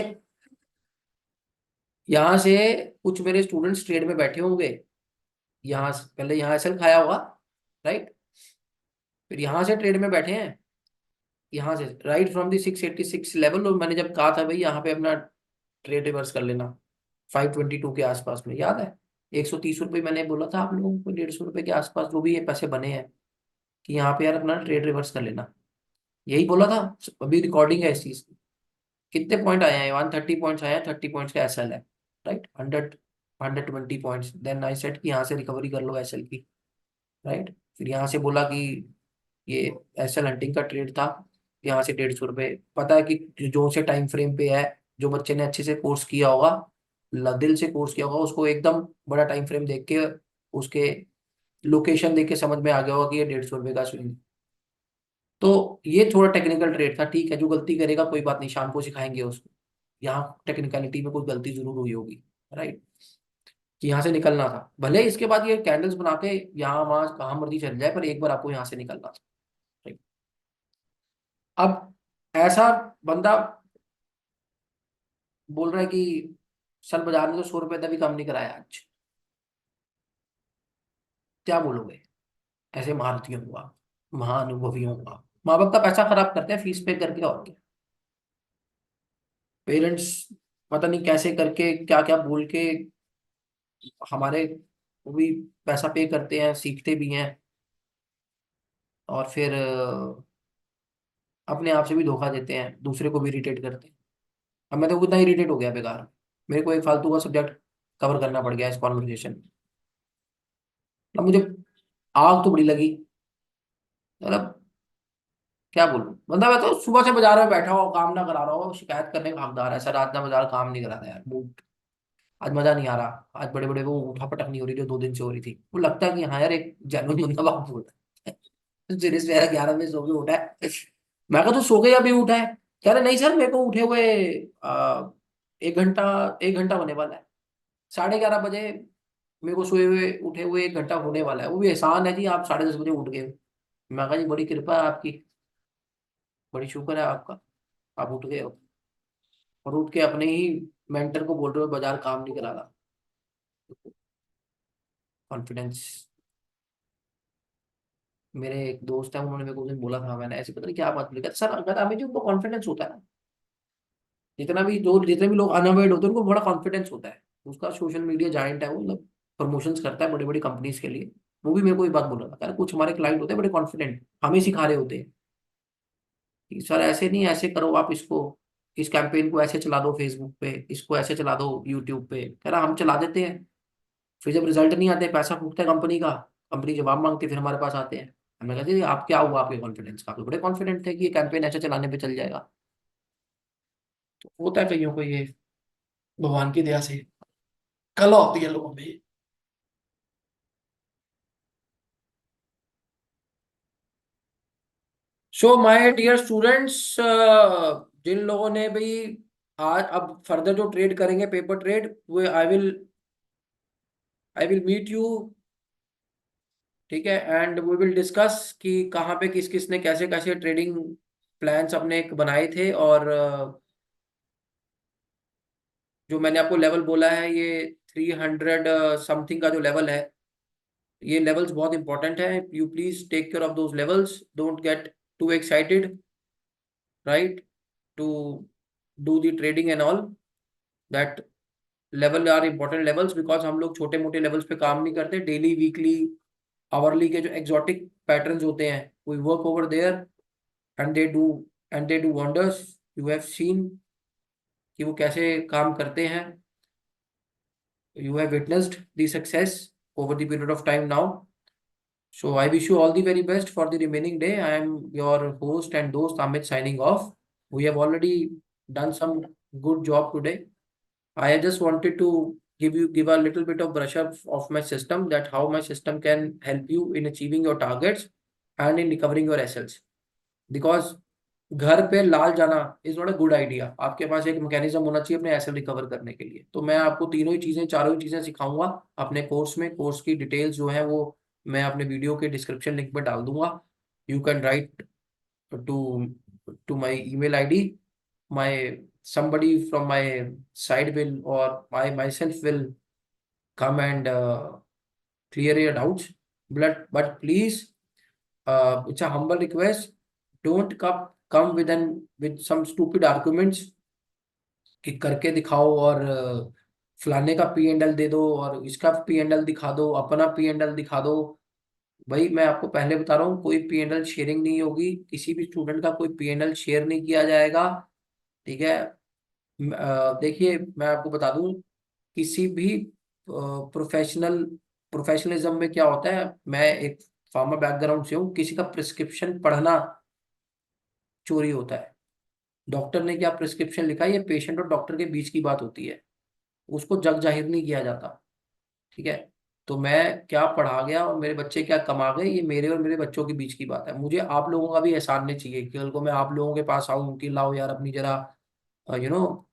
यहाँ से कुछ मेरे स्टूडेंट्स ट्रेड में बैठे होंगे, पहले यहाँ एसएल खाया होगा, राइट, फिर यहाँ से ट्रेड में बैठे हैं, यहाँ से राइट फ्रॉम दी 686 लेवल। और मैंने जब कहा था भाई यहाँ पे अपना ट्रेड रिवर्स कर लेना 522 के आसपास में, याद है 130 रुपये मैंने बोला था आप लोगों को, 150 रुपये के आसपास जो भी ये पैसे बने हैं, कि यहाँ पे यार अपना ट्रेड रिवर्स कर लेना, यही बोला था। अभी रिकॉर्डिंग है इस चीज की। कितने पॉइंट आए हैं, 130 पॉइंट्स आए हैं, 30 पॉइंट्स का एसएल है, right, 120 points. Then I set कि यहाँ से रिकवरी कर लो एसएल की, राइट। फिर यहाँ से बोला कि ये एसएल हंटिंग का ट्रेड था, यहाँ से 150 रुपये, पता है कि जो से टाइम फ्रेम पे है, जो बच्चे ने अच्छे से कोर्स किया होगा, दिल से कोर्स किया होगा, उसको एकदम बड़ा टाइम फ्रेम देख के, उसके लोकेशन देख के समझ में आ गया होगा कि ये 150 रुपये का स्विंग। तो ये थोड़ा टेक्निकल ट्रेड था, ठीक है, जो गलती करेगा कोई बात नहीं, शाम को सिखाएंगे उसको। यहाँ टेक्निकलिटी में कुछ गलती जरूर हुई होगी, राइट, कि यहाँ से निकलना था, भले इसके बाद ये कैंडल्स बना के यहाँ वहां कहाँ मर्जी चल जाए, पर एक बार आपको यहाँ से निकलना था, right? अब ऐसा बंदा बोल रहा है कि सर बाजार में तो 100 रुपए का भी कम नहीं कराया आज, क्या बोलोगे ऐसे महारथियों को आप, महाअनुभवियों को आप? माँ बाप का पैसा खराब करते हैं फीस पे करके, और क्या। पेरेंट्स पता नहीं कैसे करके क्या क्या बोल के हमारे वो भी पैसा पे करते हैं, सीखते भी हैं, और फिर अपने आप से भी धोखा देते हैं, दूसरे को भी इरिटेट करते हैं। अब मैं तो उतना इरिटेट हो गया बेकार, मेरे को एक फालतू का सब्जेक्ट कवर करना पड़ गया इस कॉन्वर्सेशन में। अब मुझे आग तो बड़ी लगी, मतलब क्या बोलूं, मतलब मैं तो सुबह से बाजार में बैठा हुआ काम ना करा रहा हूँ, शिकायत करने का हकदार है सर, आज ना बाजार काम नहीं करा था यार, मूड आज मजा नहीं आ रहा, आज बड़े बड़े वो उठा पटक नहीं हो रही जो 2 दिन से हो रही थी। वो लगता है कि हाँ यार एक जेन्युइन बंदा बात बोल रहा है। सीरियस मेरा 11 बजे सो के उठा है। मैं कहा तो सो के अभी उठा है, कह रहे नहीं सर मेरे को उठे हुए 1 घंटा, 1 घंटा होने वाला है, 11:30 बजे मेरे को सोए हुए उठे हुए 1 घंटा होने वाला है, वो भी एहसान है जी आप 10:30 बजे उठ गए। मैं कहा जी बड़ी कृपा है आपकी, बड़ी शुक्र है आपका, आप उठ गए हो, और उठ के अपने ही मेंटर को बोल रहे हो बाजार काम नहीं करा रहा। कॉन्फिडेंस। मेरे एक दोस्त है, उन्होंने मेरे को उस दिन बोला था, मैंने ऐसे पता नहीं क्या बात बोली, कहते सर अगर हमें जो उनको कॉन्फिडेंस होता है ना, जितने भी लोग अनअवेयर्ड होते हैं उनको बड़ा कॉन्फिडेंस होता है, उसका सोशल मीडिया जाइंट है वो, मतलब प्रमोशंस करता है बड़ी बड़ी कंपनीज के लिए। वो भी मेरे को ये बात बोल रहा था, कह रहा कुछ हमारे क्लाइंट होते हैं बड़े कॉन्फिडेंट, हमें सिखा रहे होते हैं कि सर ऐसे नहीं, ऐसे करो आप इसको, इस कैंपेन को ऐसे चला दो फेसबुक पे, इसको ऐसे चला दो यूट्यूब पे, कह रहा हम चला देते हैं, फिर जब रिजल्ट नहीं आते पैसा फूकता है कंपनी का, कंपनी जवाब मांगती है, फिर हमारे पास आते हैं। हमने कहा जी आप क्या हुआ आपके कॉन्फिडेंस का, आप तो बड़े कॉन्फिडेंट थे कि ये कैंपेन ऐसे चलाने पे चल जाएगा। तो होता है कईयों को ये, भगवान की दया से कला होती है लोगों में। सो माय डियर स्टूडेंट्स, जिन लोगों ने भाई आज अब फर्दर जो ट्रेड करेंगे पेपर ट्रेड, वो आई विल मीट यू, ठीक है, एंड वी विल डिस्कस कि कहाँ पे किस किस ने कैसे कैसे ट्रेडिंग प्लान्स अपने एक बनाए थे, और जो मैंने आपको लेवल बोला है ये 300 समथिंग का जो लेवल है, ये लेवल्स बहुत इंपॉर्टेंट है, you please take care of those levels, don't get too excited, right, to do the trading and all, that level are important levels, because हम लोग छोटे मोटे लेवल्स पे काम नहीं करते, डेली वीकली आवरली के जो एग्जॉटिक पैटर्न्स होते हैं we work over there, and they do and they do wonders, you have seen कि वो कैसे काम करते हैं, you have witnessed the success over the period of time now. So I wish you all the very best for the remaining day. I am your host and host Amit signing off. We have already done some good job today. I just wanted to give a little bit of brush up of my system, that how my system can help you in achieving your targets and in recovering your SLs. Because घर पे लाल जाना is not a good idea, आपके पास एक mechanism होना चाहिए अपने SL recover करने के लिए। तो मैं आपको तीनों ही चीजें, चारों ही चीजें सिखाऊंगा अपने कोर्स में, कोर्स की डिटेल्स जो है वो मैं अपने वीडियो के डिस्क्रिप्शन लिंक में डाल दूंगा, you can write to to my email ID, my somebody from my side will, or I myself will come and clear your doubts, but please, it's a humble request, don't come with some stupid arguments कि करके दिखाओ, और फलाने का P and L दे दो, और इसका P and L दिखा दो, अपना पी एंड एल दिखा दो। भाई मैं आपको पहले बता रहा हूँ, कोई पी एंड एल शेयरिंग नहीं होगी, किसी भी स्टूडेंट का कोई पी एंड एल शेयर नहीं किया जाएगा, ठीक है। देखिए मैं आपको बता दूं, किसी भी प्रोफेशनल प्रोफेशनलिज्म में क्या होता है, मैं एक फार्मा बैकग्राउंड से हूँ, किसी का प्रिस्क्रिप्शन पढ़ना चोरी होता है। डॉक्टर ने क्या प्रिस्क्रिप्शन लिखा है, ये पेशेंट और डॉक्टर के बीच की बात होती है, उसको जग जाहिर नहीं किया जाता, ठीक है। तो मैं क्या पढ़ा गया और मेरे बच्चे क्या कमा गए, ये मेरे और मेरे बच्चों के बीच की बात है। मुझे आप लोगों का भी एहसान नहीं चाहिए कि कल को मैं आप लोगों के पास आऊं कि लाओ यार अपनी जरा यू नो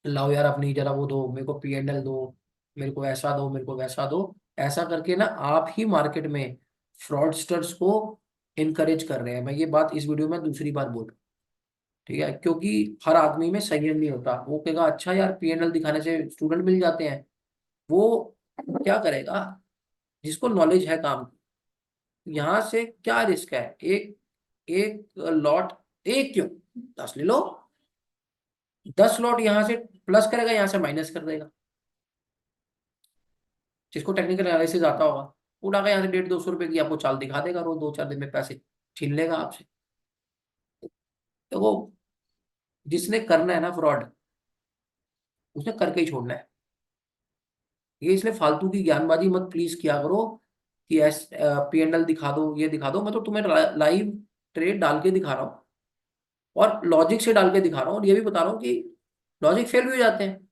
लाओ यार अपनी जरा वो दो, मेरे को पी एंड एल दो, मेरे को ऐसा दो, मेरे को वैसा दो, ऐसा करके ना आप ही मार्केट में फ्रॉडस्टर्स को इनकरेज कर रहे हैं। मैं ये बात इस वीडियो में दूसरी बार बोल रहा हूँ, ठीक है, क्योंकि हर आदमी में संयम नहीं होता, वो कहेगा अच्छा यार पी एंड एल दिखाने से स्टूडेंट मिल जाते हैं, वो क्या करेगा, जिसको नॉलेज है काम की। यहाँ से क्या रिस्क है, एक एक लॉट, एक क्यों 10 ले लो, 10 लॉट यहाँ से प्लस करेगा, यहाँ से माइनस कर देगा। जिसको टेक्निकल एनालिसिस आता होगा, उड़ा के यहाँ से 150-200 रुपए की आपको चाल दिखा देगा, रोज 2-4 दिन में पैसे छीन लेगा आपसे। तो वो जिसने करना है ना फ्रॉड, उसने करके ही छोड़ना है। ये इसलिए फालतू की ज्ञानबाजी मत प्लीज किया करो, कि P&L दिखा दो, ये दिखा दो। मैं तो तुम्हें लाइव ट्रेड डाल के दिखा रहा हूँ और लॉजिक से डाल के दिखा रहा हूँ, और ये भी बता रहा हूँ कि लॉजिक फेल भी हो जाते हैं।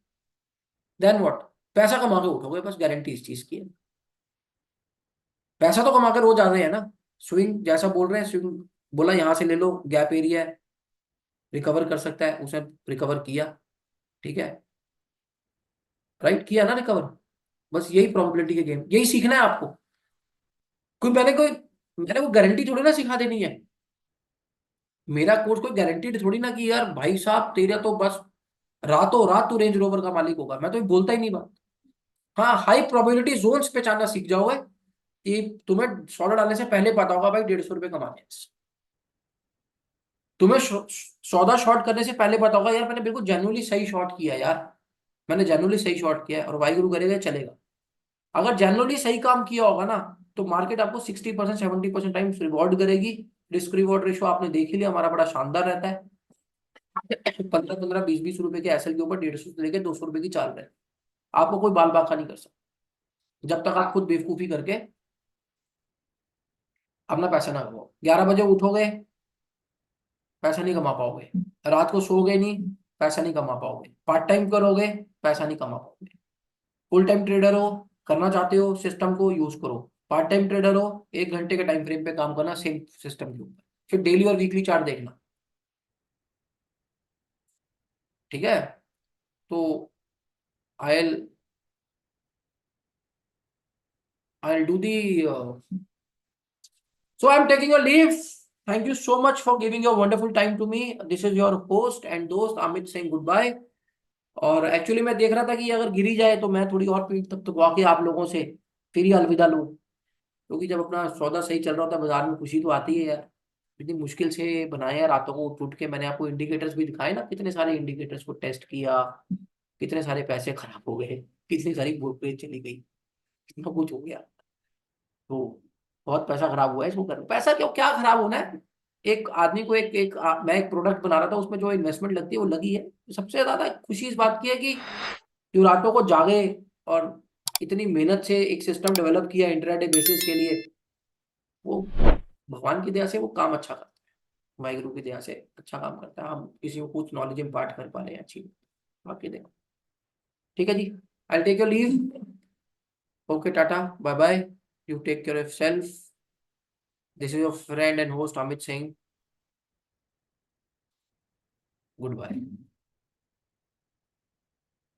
Then what? पैसा कमा के उठोगे, बस गारंटी इस चीज की है। पैसा तो कमा के रोज आ रहे हैं ना। स्विंग जैसा बोल रहे हैं, स्विंग बोला यहाँ से ले लो, गैप एरिया है, रिकवर कर सकता है, उसने रिकवर किया, ठीक है, राइट, किया ना रिकवर। बस यही प्रोबेबिलिटी के गेम, यही सीखना है आपको। मैंने कोई गारंटी थोड़ी ना सिखा देनी है। मेरा कोर्स कोई गारंटीड थोड़ी ना कि यार भाई साहब तेरा तो बस रातों रात तू रेंज रोवर का मालिक होगा, मैं तो ये बोलता ही नहीं बात। हाँ, हाई प्रोबेबिलिटी जोन्स पहचानना सीख जाओगे कि तुम्हें सौदा डालने से पहले पता होगा भाई 150 रुपये कमाने हैं। तुम्हें सौदा शॉर्ट करने से पहले पता होगा यार मैंने बिल्कुल जेन्युइनली सही शॉर्ट किया है यार, मैंने जेन्युइनली सही शॉर्ट किया है और वाईगुरु करेगा चलेगा। अगर जेन्युइनली सही काम किया होगा ना, तो मार्केट आपको 60% 70% टाइम रिवॉर्ड करेगी। रिस्क रिवॉर्ड रेशो आपने देख ही लिया, हमारा बड़ा शानदार रहता है। 15-15 20-20 रुपए के एसएल के ऊपर 150 से लेके 200 रुपए की चाल रहे हैं। आपको कोई बाल बाका नहीं कर सकता जब तक आप खुद बेवकूफी करके अपना पैसा ना कमाओ। 11 बजे उठोगे, पैसा नहीं कमा पाओगे। रात को सोओगे नहीं, पैसा नहीं कमा पाओगे। पार्ट टाइम करोगे, पैसा नहीं कमा पाओगे। फुल टाइम ट्रेडर हो, करना चाहते हो सिस्टम को यूज करो। पार्ट टाइम ट्रेडर हो, 1 घंटे के टाइम फ्रेम पे काम करना सेम सिस्टम के ऊपर, फिर डेली और वीकली चार्ट देखना, ठीक है। तो I I do the so I'm taking a leave. Thank you so much for giving your wonderful time to me. This is your host and दोस्त अमित saying goodbye. और एक्चुअली मैं देख रहा था कि अगर गिरी जाए तो मैं थोड़ी और पीठ तक तकवा के आप लोगों से फिर ही अलविदा लूं, क्योंकि जब अपना सौदा सही चल रहा होता है बाजार में, खुशी तो आती है यार। इतनी मुश्किल से बनाया है, रातों को उठ उठ के मैंने आपको इंडिकेटर्स भी दिखाए ना, कितने सारे इंडिकेटर्स को टेस्ट किया, कितने सारे पैसे खराब हो गए, कितनी सारी ब्रोकरेज चली गई, कितना कुछ हो गया। तो बहुत पैसा खराब हुआ है इसको कर, पैसा क्यों क्या खराब होना है। एक आदमी को मैं एक प्रोडक्ट बना रहा था, उसमें जो इन्वेस्टमेंट लगती है वो लगी है। सबसे ज्यादा खुशी इस बात की है कि जो रातों को जागे और इतनी मेहनत से एक सिस्टम डेवलप किया इंट्राडे बेसिस के लिए, वो भगवान की दया से वो काम अच्छा करता है, वाहिगुरु की दया से अच्छा काम करता है। हम किसी को कुछ नॉलेज इम्पार्ट कर पा रहे हैं अच्छी, बाकी देखो, ठीक है जी। I take your leave. Okay, tata, bye bye, you take care of self. This is your friend and host Amit Singh. Good bye.